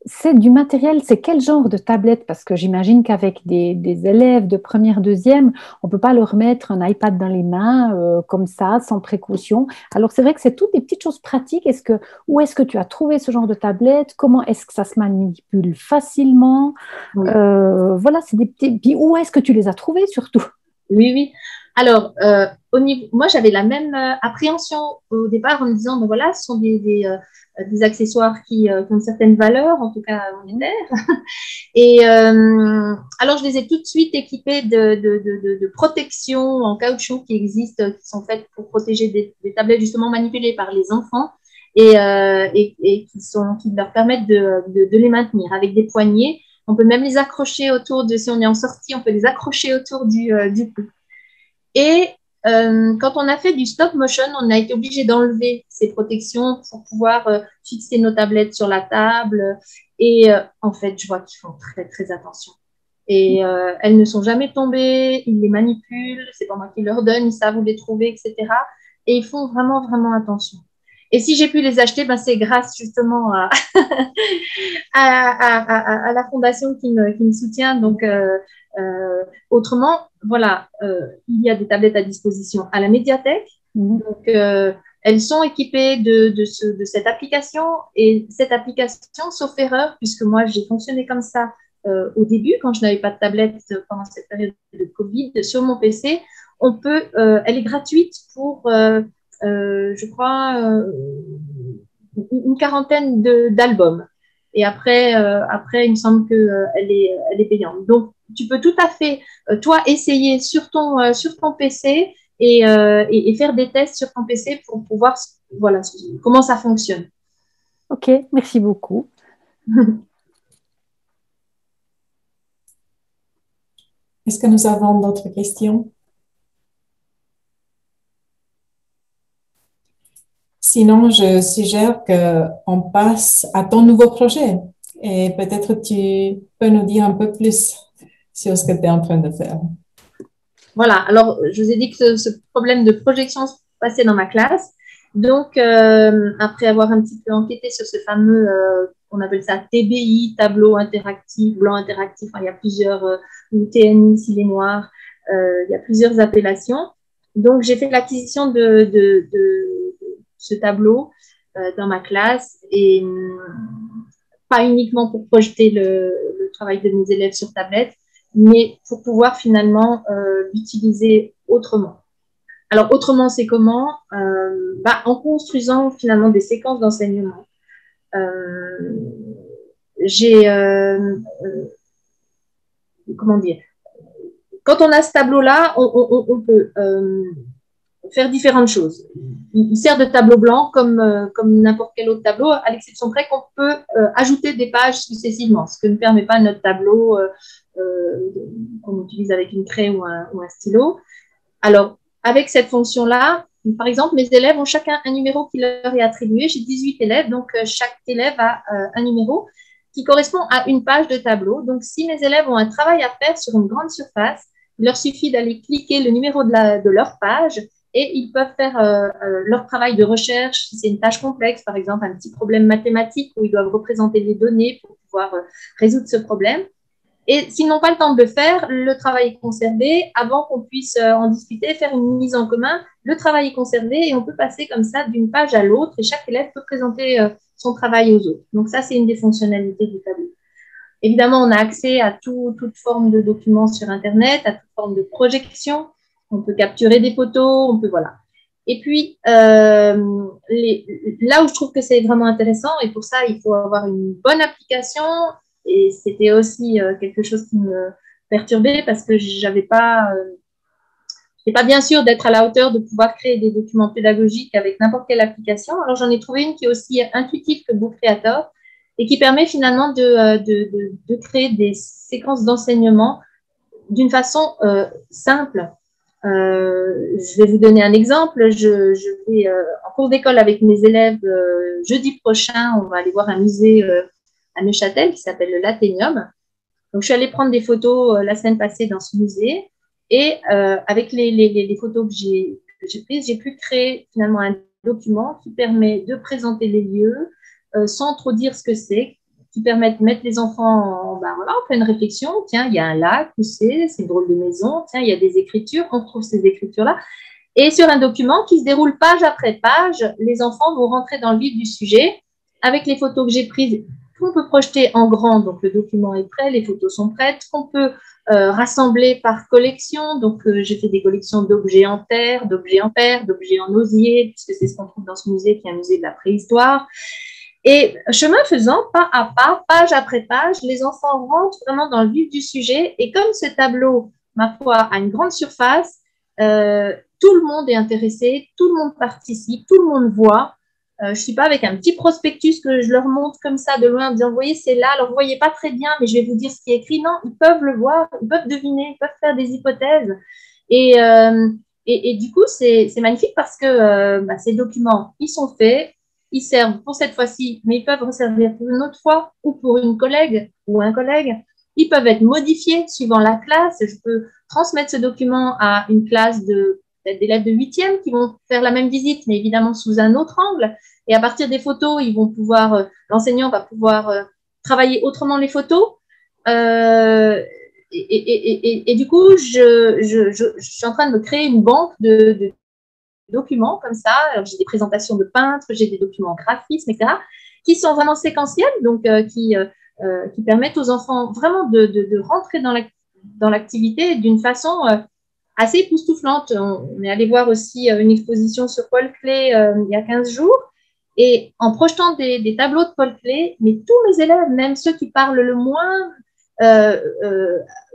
c'est du matériel, c'est quel genre de tablette? Parce que j'imagine qu'avec des élèves de première, deuxième, on ne peut pas leur mettre un iPad dans les mains comme ça, sans précaution. Alors c'est vrai que c'est toutes des petites choses pratiques. Où est-ce que tu as trouvé ce genre de tablette? Comment est-ce que ça se manipule facilement? Oui. Voilà, c'est des petits. Puis où est-ce que tu les as trouvés surtout? Oui, oui. Alors, moi, j'avais la même appréhension au départ en me disant, ben voilà, ce sont des accessoires qui ont une certaine valeur, en tout cas monétaire. Et alors, je les ai tout de suite équipés de protections en caoutchouc qui existent, qui sont faites pour protéger des tablettes justement manipulées par les enfants et qui leur permettent de les maintenir avec des poignées. On peut même les accrocher autour si on est en sortie, on peut les accrocher autour du cou. Et quand on a fait du stop motion, on a été obligé d'enlever ces protections pour pouvoir fixer nos tablettes sur la table. Et en fait, je vois qu'ils font très, très attention. Et elles ne sont jamais tombées, ils les manipulent, c'est pas moi qui leur donne, ils savent où les trouver, etc. Et ils font vraiment, vraiment attention. Et si j'ai pu les acheter, ben c'est grâce justement à la fondation qui me soutient. Donc, autrement, voilà, il y a des tablettes à disposition à la médiathèque. Donc, elles sont équipées de cette application. Et cette application, sauf erreur, puisque moi, j'ai fonctionné comme ça au début, quand je n'avais pas de tablette pendant cette période de Covid, sur mon PC, elle est gratuite pour, je crois, une quarantaine d'albums. Et après, il me semble qu'elle est payante. Donc, tu peux tout à fait, toi, essayer sur ton PC et faire des tests sur ton PC pour voir voilà, comment ça fonctionne. Ok, merci beaucoup. Est-ce que nous avons d'autres questions? Sinon, je suggère qu'on passe à ton nouveau projet et peut-être tu peux nous dire un peu plus sur ce que tu es en train de faire. Voilà, alors je vous ai dit que ce problème de projection se passait dans ma classe. Donc, après avoir un petit peu enquêté sur ce fameux, on appelle ça TBI, tableau interactif, blanc interactif, enfin, il y a plusieurs, ou TNI, s'il est noir, il y a plusieurs appellations. Donc, j'ai fait l'acquisition de ce tableau dans ma classe et pas uniquement pour projeter le travail de mes élèves sur tablette, mais pour pouvoir finalement l'utiliser autrement. Alors, autrement, c'est comment? En construisant finalement des séquences d'enseignement. Comment dire? Quand on a ce tableau-là, on peut faire différentes choses. Il sert de tableau blanc comme n'importe quel autre tableau, à l'exception près qu'on peut ajouter des pages successivement, ce que ne permet pas notre tableau qu'on utilise avec une craie ou un stylo. Alors, avec cette fonction-là, par exemple, mes élèves ont chacun un numéro qui leur est attribué. J'ai 18 élèves, donc chaque élève a un numéro qui correspond à une page de tableau. Donc, si mes élèves ont un travail à faire sur une grande surface, il leur suffit d'aller cliquer le numéro de leur page et ils peuvent faire leur travail de recherche. Si c'est une tâche complexe, par exemple, un petit problème mathématique où ils doivent représenter les données pour pouvoir résoudre ce problème. Et s'ils n'ont pas le temps de le faire, le travail est conservé. Avant qu'on puisse en discuter, faire une mise en commun, le travail est conservé et on peut passer comme ça d'une page à l'autre et chaque élève peut présenter son travail aux autres. Donc ça, c'est une des fonctionnalités du tableau. Évidemment, on a accès à toute forme de documents sur Internet, à toute forme de projection. On peut capturer des photos, on peut, voilà. Et puis, là où je trouve que c'est vraiment intéressant, et pour ça, il faut avoir une bonne application. Et c'était aussi quelque chose qui me perturbait parce que j'étais pas bien sûre d'être à la hauteur de pouvoir créer des documents pédagogiques avec n'importe quelle application. Alors, j'en ai trouvé une qui est aussi intuitive que Book Creator et qui permet finalement de créer des séquences d'enseignement d'une façon simple. Je vais vous donner un exemple. Je vais en cours d'école avec mes élèves jeudi prochain. On va aller voir un musée à Neuchâtel qui s'appelle le Laténium. Donc, je suis allée prendre des photos la semaine passée dans ce musée et avec les photos que j'ai prises, j'ai pu créer finalement un document qui permet de présenter les lieux sans trop dire ce que c'est, qui permettent de mettre les enfants en pleine réflexion. Tiens, il y a un lac, où c'est une drôle de maison. Tiens, il y a des écritures, on trouve ces écritures-là. Et sur un document qui se déroule page après page, les enfants vont rentrer dans le vif du sujet avec les photos que j'ai prises, qu'on peut projeter en grand. Donc, le document est prêt, les photos sont prêtes, qu'on peut rassembler par collection. Donc, j'ai fait des collections d'objets en terre, d'objets en paire, d'objets en osier, puisque c'est ce qu'on trouve dans ce musée qui est un musée de la préhistoire. Et chemin faisant, pas à pas, page après page, les enfants rentrent vraiment dans le vif du sujet. Et comme ce tableau, ma foi, a une grande surface, tout le monde est intéressé, tout le monde participe, tout le monde voit. Je ne suis pas avec un petit prospectus que je leur montre comme ça de loin en disant, vous voyez, c'est là, alors vous ne voyez pas très bien, mais je vais vous dire ce qui est écrit. Non, ils peuvent le voir, ils peuvent deviner, ils peuvent faire des hypothèses. Et du coup, c'est magnifique parce que ces documents, ils sont faits, ils servent pour cette fois-ci, mais ils peuvent servir pour une autre fois ou pour une collègue ou un collègue. Ils peuvent être modifiés suivant la classe. Je peux transmettre ce document à une classe peut-être d'élèves de 8e qui vont faire la même visite, mais évidemment sous un autre angle. Et à partir des photos, ils vont pouvoir, l'enseignant va pouvoir travailler autrement les photos. Et du coup, je suis en train de me créer une banque de documents comme ça. J'ai des présentations de peintres, j'ai des documents en graphisme, etc., qui sont vraiment séquentiels, donc qui permettent aux enfants vraiment de rentrer dans l'activité d'une façon assez époustouflante. On est allé voir aussi une exposition sur Paul Klee il y a 15 jours. Et en projetant des tableaux de Paul Klee, mais tous mes élèves, même ceux qui parlent le moins,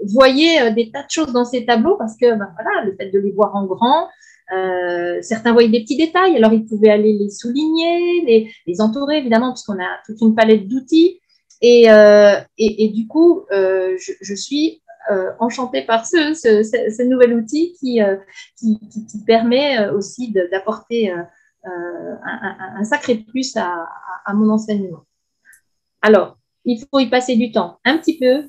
voyaient des tas de choses dans ces tableaux parce que voilà, le fait de les voir en grand, certains voyaient des petits détails, alors ils pouvaient aller les souligner, les entourer évidemment, puisqu'on a toute une palette d'outils. Et du coup, je suis enchantée par ce nouvel outil qui permet aussi d'apporter un sacré plus à mon enseignement. Alors, il faut y passer du temps, un petit peu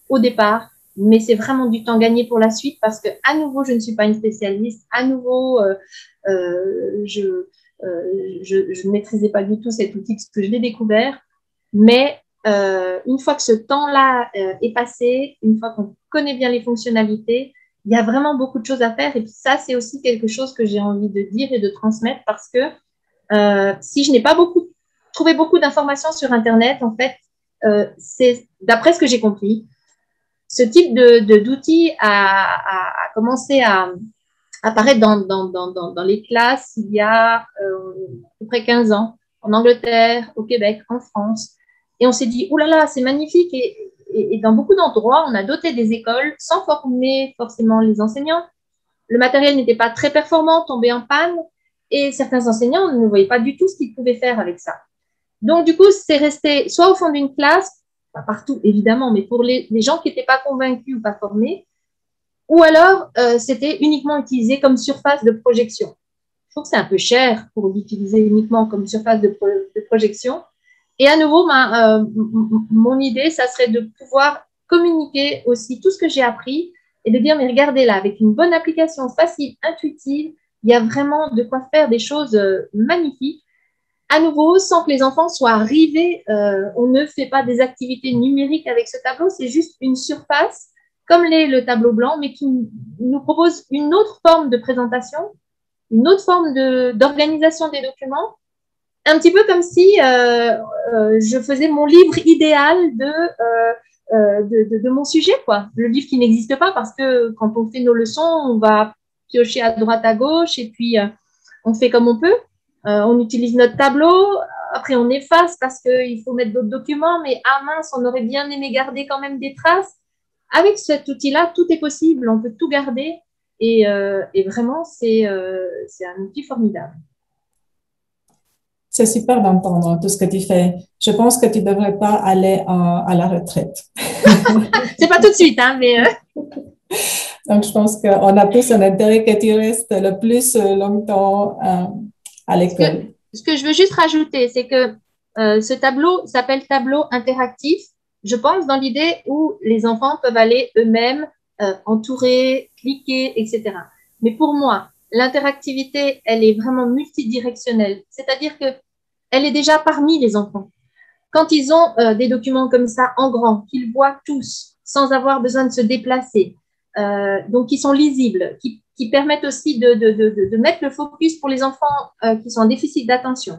au départ, mais c'est vraiment du temps gagné pour la suite parce que, à nouveau, je ne suis pas une spécialiste. À nouveau, je ne maîtrisais pas du tout cet outil parce que je l'ai découvert. Mais une fois que ce temps-là est passé, une fois qu'on connaît bien les fonctionnalités, il y a vraiment beaucoup de choses à faire. Et puis ça, c'est aussi quelque chose que j'ai envie de dire et de transmettre parce que si je n'ai pas trouvé beaucoup d'informations sur Internet, en fait, c'est d'après ce que j'ai compris, ce type d'outil a commencé à apparaître dans les classes il y a à peu près 15 ans, en Angleterre, au Québec, en France. Et on s'est dit, oh là là, c'est magnifique. Et dans beaucoup d'endroits, on a doté des écoles sans former forcément les enseignants. Le matériel n'était pas très performant, tombé en panne. Et certains enseignants ne voyaient pas du tout ce qu'ils pouvaient faire avec ça. Donc, du coup, c'est resté soit au fond d'une classe, pas partout évidemment, mais pour les gens qui n'étaient pas convaincus ou pas formés, ou alors c'était uniquement utilisé comme surface de projection. Je trouve que c'est un peu cher pour l'utiliser uniquement comme surface de projection. Et à nouveau, mon idée, ça serait de pouvoir communiquer aussi tout ce que j'ai appris et de dire, mais regardez là, avec une bonne application facile, intuitive, il y a vraiment de quoi faire des choses magnifiques. À nouveau, sans que les enfants soient rivés, on ne fait pas des activités numériques avec ce tableau, c'est juste une surface, comme l'est le tableau blanc, mais qui nous propose une autre forme de présentation, une autre forme d'organisation des documents, un petit peu comme si je faisais mon livre idéal de mon sujet, quoi. Le livre qui n'existe pas parce que quand on fait nos leçons, on va piocher à droite, à gauche et puis on fait comme on peut. On utilise notre tableau, après on efface parce qu'il faut mettre d'autres documents, mais mince, on aurait bien aimé garder quand même des traces. Avec cet outil-là, tout est possible, on peut tout garder et vraiment, c'est un outil formidable. C'est super d'entendre tout ce que tu fais. Je pense que tu ne devrais pas aller à la retraite. C'est pas tout de suite, hein, mais... Donc, je pense qu'on a tous un intérêt que tu restes le plus longtemps à l'école. Ce que je veux juste rajouter, c'est que ce tableau s'appelle tableau interactif, je pense, dans l'idée où les enfants peuvent aller eux-mêmes entourer, cliquer, etc. Mais pour moi, l'interactivité, elle est vraiment multidirectionnelle. C'est-à-dire qu'elle est déjà parmi les enfants. quand ils ont des documents comme ça en grand, qu'ils voient tous, sans avoir besoin de se déplacer, donc qui sont lisibles, qui permettent aussi de mettre le focus pour les enfants qui sont en déficit d'attention,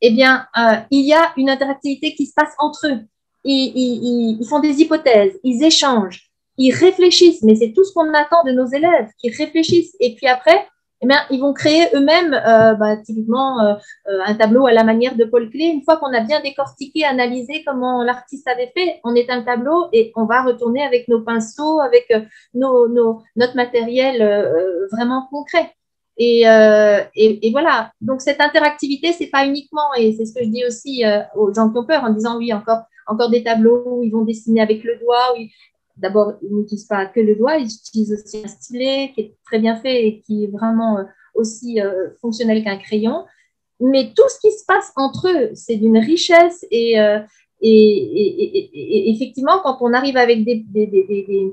eh bien, il y a une interactivité qui se passe entre eux. Ils font des hypothèses, ils échangent, ils réfléchissent, mais c'est tout ce qu'on attend de nos élèves, qu'ils réfléchissent. Et puis après, eh bien, ils vont créer eux-mêmes, typiquement, un tableau à la manière de Paul Klee. Une fois qu'on a bien décortiqué, analysé comment l'artiste avait fait, on éteint le tableau et on va retourner avec nos pinceaux, avec notre matériel vraiment concret. Et voilà. Donc, cette interactivité, c'est pas uniquement, et c'est ce que je dis aussi aux gens qui ont peur en disant oui, encore des tableaux où ils vont dessiner avec le doigt. D'abord, ils n'utilisent pas que le doigt, ils utilisent aussi un stylet qui est très bien fait et qui est vraiment aussi fonctionnel qu'un crayon. Mais tout ce qui se passe entre eux, c'est d'une richesse et effectivement, quand on arrive avec du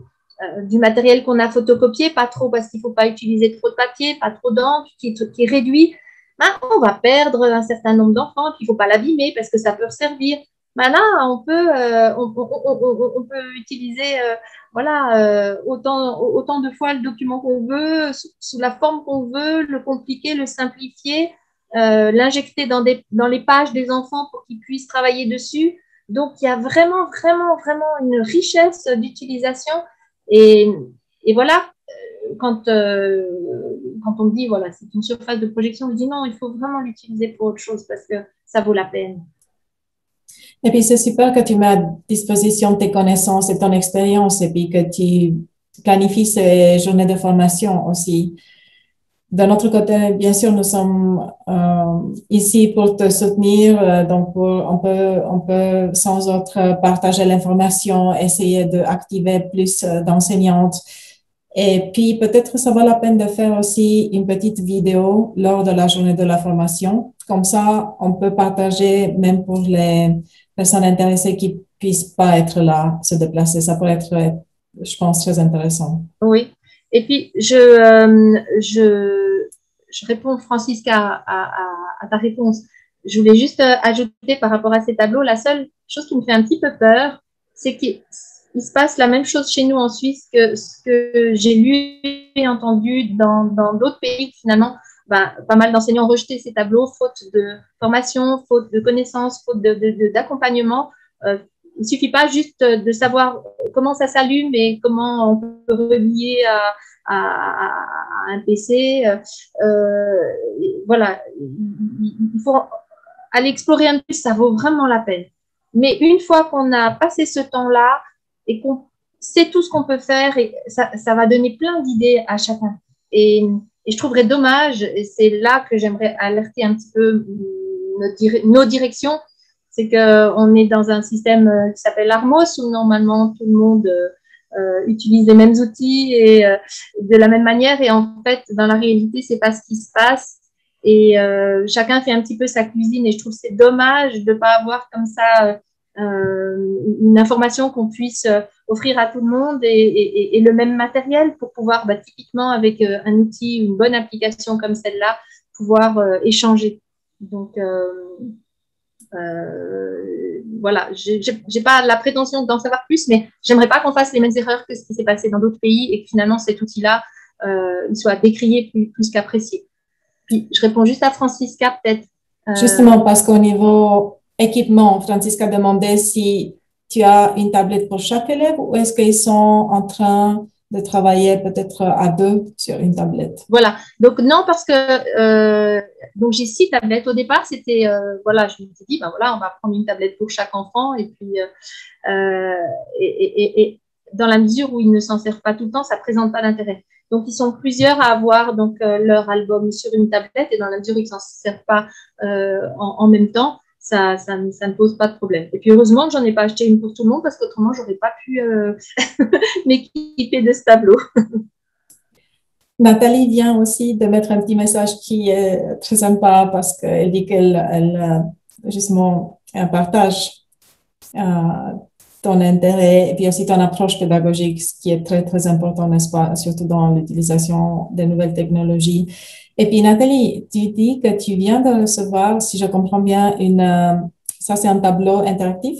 matériel qu'on a photocopié, pas trop parce qu'il ne faut pas utiliser trop de papier, pas trop d'encre, qui est réduit, on va perdre un certain nombre d'enfants, puis il ne faut pas l'abîmer parce que ça peut servir. Là, on peut utiliser autant de fois le document qu'on veut, sous la forme qu'on veut, le compliquer, le simplifier, l'injecter dans les pages des enfants pour qu'ils puissent travailler dessus. Donc, il y a vraiment, vraiment, vraiment une richesse d'utilisation. Et voilà, quand on me dit, voilà, c'est une surface de projection, je dis non, il faut vraiment l'utiliser pour autre chose parce que ça vaut la peine. Et puis, c'est super que tu mets à disposition tes connaissances et ton expérience et puis que tu planifies ces journées de formation aussi. D'un autre côté, bien sûr, nous sommes ici pour te soutenir. Donc, on peut sans autre partager l'information, essayer d'activer plus d'enseignantes. Et puis, peut-être ça vaut la peine de faire aussi une petite vidéo lors de la journée de la formation. Comme ça, on peut partager même pour les personnes intéressées qui ne puissent pas être là, se déplacer. Ça pourrait être, je pense, très intéressant. Oui. Et puis, je réponds, Francisca, à ta réponse. Je voulais juste ajouter par rapport à ces tableaux, la seule chose qui me fait un petit peu peur, c'est qu'il se passe la même chose chez nous en Suisse que ce que j'ai lu et entendu dans d'autres pays. Finalement, pas mal d'enseignants ont rejeté ces tableaux, faute de formation, faute de connaissances, faute d'accompagnement. Il ne suffit pas juste de savoir comment ça s'allume et comment on peut relier à un PC. Voilà, il faut aller explorer un peu, ça vaut vraiment la peine. Mais une fois qu'on a passé ce temps-là et qu'on sait tout ce qu'on peut faire, et ça va donner plein d'idées à chacun. Et je trouverais dommage, et c'est là que j'aimerais alerter un petit peu nos directions, c'est qu'on est dans un système qui s'appelle Armos, où normalement tout le monde utilise les mêmes outils et de la même manière. Et en fait, dans la réalité, c'est pas ce qui se passe. Et chacun fait un petit peu sa cuisine. Et je trouve que c'est dommage de ne pas avoir comme ça une information qu'on puisse offrir à tout le monde et le même matériel pour pouvoir, typiquement avec un outil, une bonne application comme celle-là, pouvoir échanger. Donc, voilà, j'ai pas la prétention d'en savoir plus, mais j'aimerais pas qu'on fasse les mêmes erreurs que ce qui s'est passé dans d'autres pays et que finalement cet outil-là il soit décrié plus qu'apprécié. Puis je réponds juste à Francisca peut-être. Justement, parce qu'au niveau équipement, Francisca demandait si tu as une tablette pour chaque élève ou est-ce qu'ils sont en train de travailler peut-être à deux sur une tablette. Voilà, donc non, parce que donc j'ai 6 tablettes. Au départ, c'était, voilà, je me suis dit, voilà, on va prendre une tablette pour chaque enfant et puis et dans la mesure où ils ne s'en servent pas tout le temps, ça ne présente pas d'intérêt. Donc, ils sont plusieurs à avoir donc, leur album sur une tablette et dans la mesure où ils ne s'en servent pas en même temps, ça ne pose pas de problème. Et puis, heureusement que je n'en ai pas acheté une pour tout le monde parce qu'autrement, je n'aurais pas pu m'équiper de ce tableau. Nathalie vient aussi de mettre un petit message qui est très sympa parce qu'elle dit qu'elle justement partage ton intérêt et puis aussi ton approche pédagogique, ce qui est très, très important, n'est-ce pas, surtout dans l'utilisation des nouvelles technologies. Et puis, Nathalie, tu dis que tu viens de recevoir, si je comprends bien, une Ça, c'est un tableau interactif.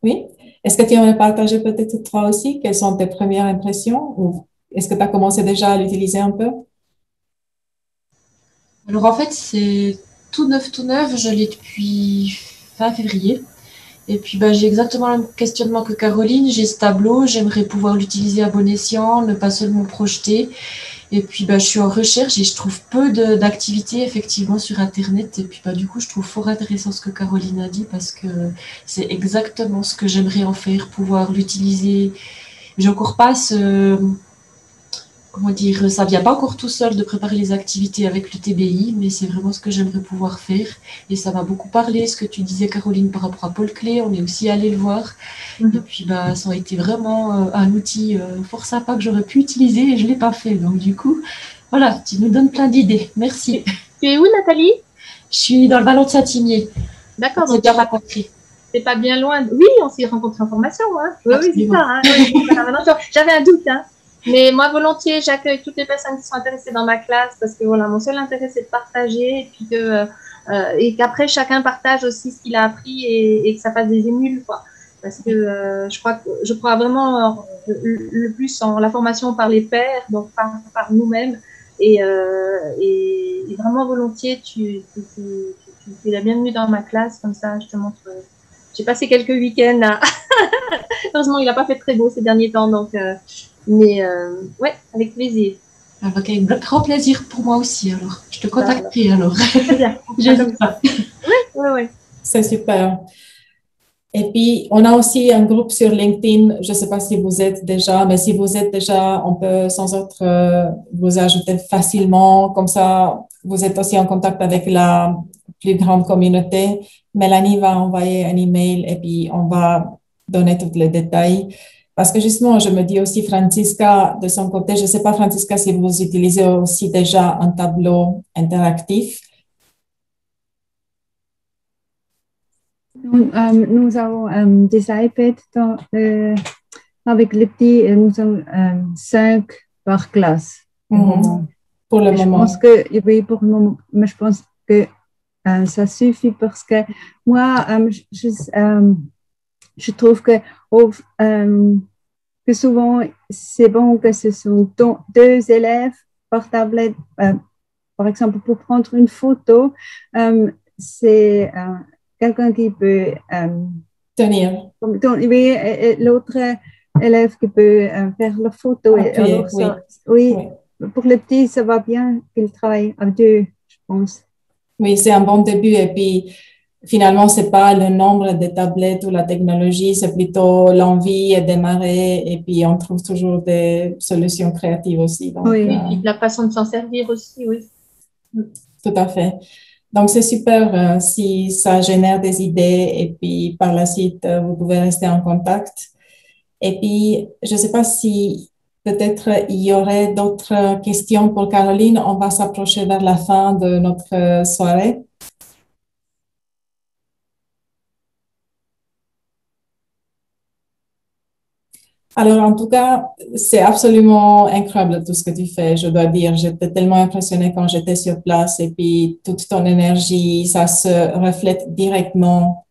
Oui. Est-ce que tu aimerais partager peut-être toi aussi? Quelles sont tes premières impressions? Ou est-ce que tu as commencé déjà à l'utiliser un peu? Alors en fait, c'est tout neuf, tout neuf. Je l'ai depuis fin février. Et puis j'ai exactement le même questionnement que Caroline. J'ai ce tableau, j'aimerais pouvoir l'utiliser à bon escient, ne pas seulement projeter. Et puis je suis en recherche et je trouve peu d'activités effectivement sur Internet. Et puis du coup, je trouve fort intéressant ce que Caroline a dit parce que c'est exactement ce que j'aimerais en faire, pouvoir l'utiliser. J'ai encore pas ce, comment dire, ça vient pas encore tout seul de préparer les activités avec le TBI, mais c'est vraiment ce que j'aimerais pouvoir faire. Et ça m'a beaucoup parlé, ce que tu disais, Caroline, par rapport à Paul Klee. On est aussi allé le voir. Et puis, ça a été vraiment un outil fort sympa que j'aurais pu utiliser et je l'ai pas fait. Donc, du coup, voilà, tu nous donnes plein d'idées. Merci. Tu es où, Nathalie? Je suis dans le Vallon de Saint-Imier. D'accord. On s'est déjà rencontrés. C'est pas bien loin. Oui, on s'est rencontrés en formation. Hein. Oui, c'est ça. Hein. J'avais un doute. Hein. Mais moi, volontiers, j'accueille toutes les personnes qui sont intéressées dans ma classe parce que voilà, mon seul intérêt, c'est de partager et puis et qu'après, chacun partage aussi ce qu'il a appris et que ça fasse des émules, quoi. Parce que je crois vraiment le plus en la formation par les pairs, donc par nous-mêmes. Et vraiment volontiers, tu es la bienvenue dans ma classe, comme ça, je te montre. J'ai passé quelques week-ends à... Heureusement, il n'a pas fait très beau ces derniers temps, donc... Mais ouais, avec plaisir. Avec un grand plaisir pour moi aussi, alors. Je te contacterai, alors. C'est bien. J'hésite pas. Oui. C'est super. Et puis, on a aussi un groupe sur LinkedIn. Je ne sais pas si vous êtes déjà, mais si vous êtes déjà, on peut sans autre vous ajouter facilement. Comme ça, vous êtes aussi en contact avec la plus grande communauté. Mélanie va envoyer un email et puis on va donner tous les détails. Parce que justement, je me dis aussi, Francisca, de son côté, je ne sais pas, Francisca, si vous utilisez aussi déjà un tableau interactif. Nous avons des iPads avec les petits, nous avons 5 par classe. Pour le moment. Je pense que, oui, pour le moment, mais je pense que ça suffit parce que moi, je trouve que souvent, c'est bon que ce sont 2 élèves par tablette. Par exemple, pour prendre une photo, c'est quelqu'un qui peut tenir. Oui, l'autre élève qui peut faire la photo. Alors, oui, pour les petits, ça va bien qu'ils travaillent à 2, je pense. Oui, c'est un bon début. Et puis, finalement, c'est pas le nombre de tablettes ou la technologie, c'est plutôt l'envie de démarrer. Et puis, on trouve toujours des solutions créatives aussi. Donc, oui, et puis la façon de s'en servir aussi, oui. Tout à fait. Donc, c'est super si ça génère des idées et puis par la suite, vous pouvez rester en contact. Et puis, je ne sais pas si peut-être il y aurait d'autres questions pour Caroline. On va s'approcher vers la fin de notre soirée. Alors, en tout cas, c'est absolument incroyable tout ce que tu fais, je dois dire. J'étais tellement impressionnée quand j'étais sur place et puis toute ton énergie, ça se reflète directement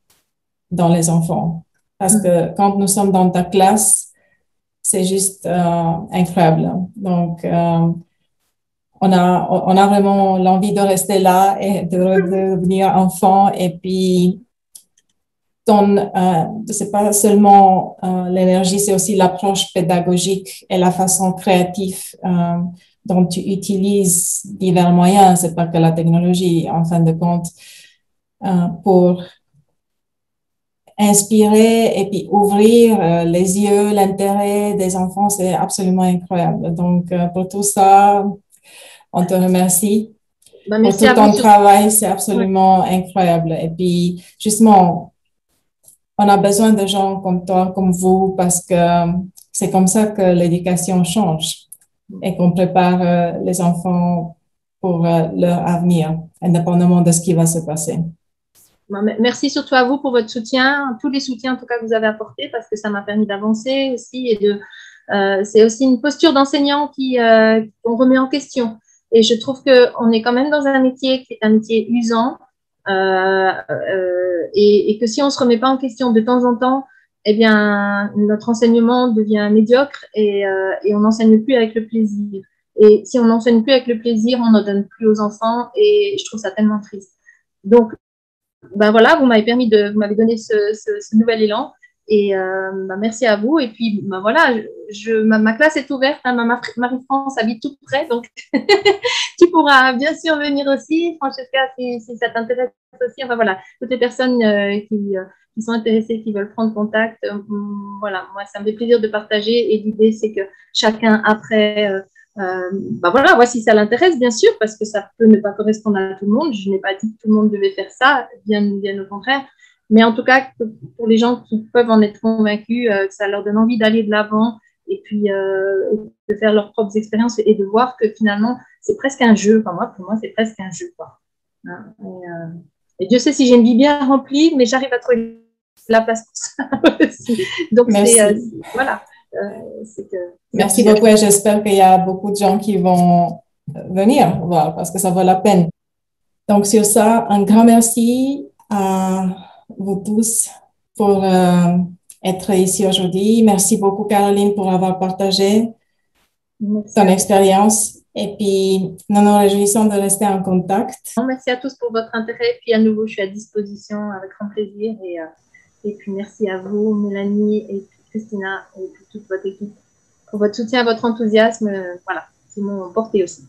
dans les enfants. Parce que quand nous sommes dans ta classe, c'est juste incroyable. Donc, on a vraiment l'envie de rester là et de redevenir enfant. Et puis, c'est pas seulement l'énergie, c'est aussi l'approche pédagogique et la façon créative dont tu utilises divers moyens. C'est pas que la technologie, en fin de compte, pour inspirer et puis ouvrir les yeux, l'intérêt des enfants, c'est absolument incroyable. Donc, pour tout ça, on te remercie. Merci pour tout ton travail, c'est absolument incroyable. Et puis, justement, on a besoin de gens comme toi, comme vous, parce que c'est comme ça que l'éducation change et qu'on prépare les enfants pour leur avenir, indépendamment de ce qui va se passer. Merci surtout à vous pour votre soutien, tous les soutiens en tout cas que vous avez apportés, parce que ça m'a permis d'avancer aussi et c'est aussi une posture d'enseignant qu'on remet en question. Et je trouve qu'on est quand même dans un métier qui est un métier usant, et que si on ne se remet pas en question de temps en temps, eh bien, notre enseignement devient médiocre et on n'enseigne plus avec le plaisir. Et si on n'enseigne plus avec le plaisir, on n'en donne plus aux enfants et je trouve ça tellement triste. Donc, ben voilà, vous m'avez donné ce nouvel élan et merci à vous. Et puis, ben voilà, ma classe est ouverte, hein, Marie-France habite tout près, donc tu pourras bien sûr venir aussi, Francesca, si ça t'intéresse aussi. Enfin voilà, toutes les personnes qui sont intéressées, qui veulent prendre contact, voilà, moi ça me fait plaisir de partager et l'idée c'est que chacun après ben voilà, voici si ça l'intéresse, bien sûr, parce que ça peut ne pas correspondre à tout le monde. Je n'ai pas dit que tout le monde devait faire ça, bien au contraire. Mais en tout cas, pour les gens qui peuvent en être convaincus, ça leur donne envie d'aller de l'avant et puis de faire leurs propres expériences et de voir que finalement, c'est presque un jeu. Enfin, pour moi, c'est presque un jeu, quoi. Hein, et Dieu sait si j'ai une vie bien remplie, mais j'arrive à trouver la place pour ça aussi. Donc, voilà. Merci beaucoup et j'espère qu'il y a beaucoup de gens qui vont venir voir parce que ça vaut la peine. Donc, sur ça, un grand merci à vous tous pour être ici aujourd'hui. Merci beaucoup, Caroline, pour avoir partagé ton expérience. Et puis, nous nous réjouissons de rester en contact. Merci à tous pour votre intérêt. Et puis, à nouveau, je suis à disposition avec grand plaisir. Et puis, merci à vous, Mélanie et Christina et toute votre équipe pour votre soutien, votre enthousiasme, voilà, qui m'ont porté aussi.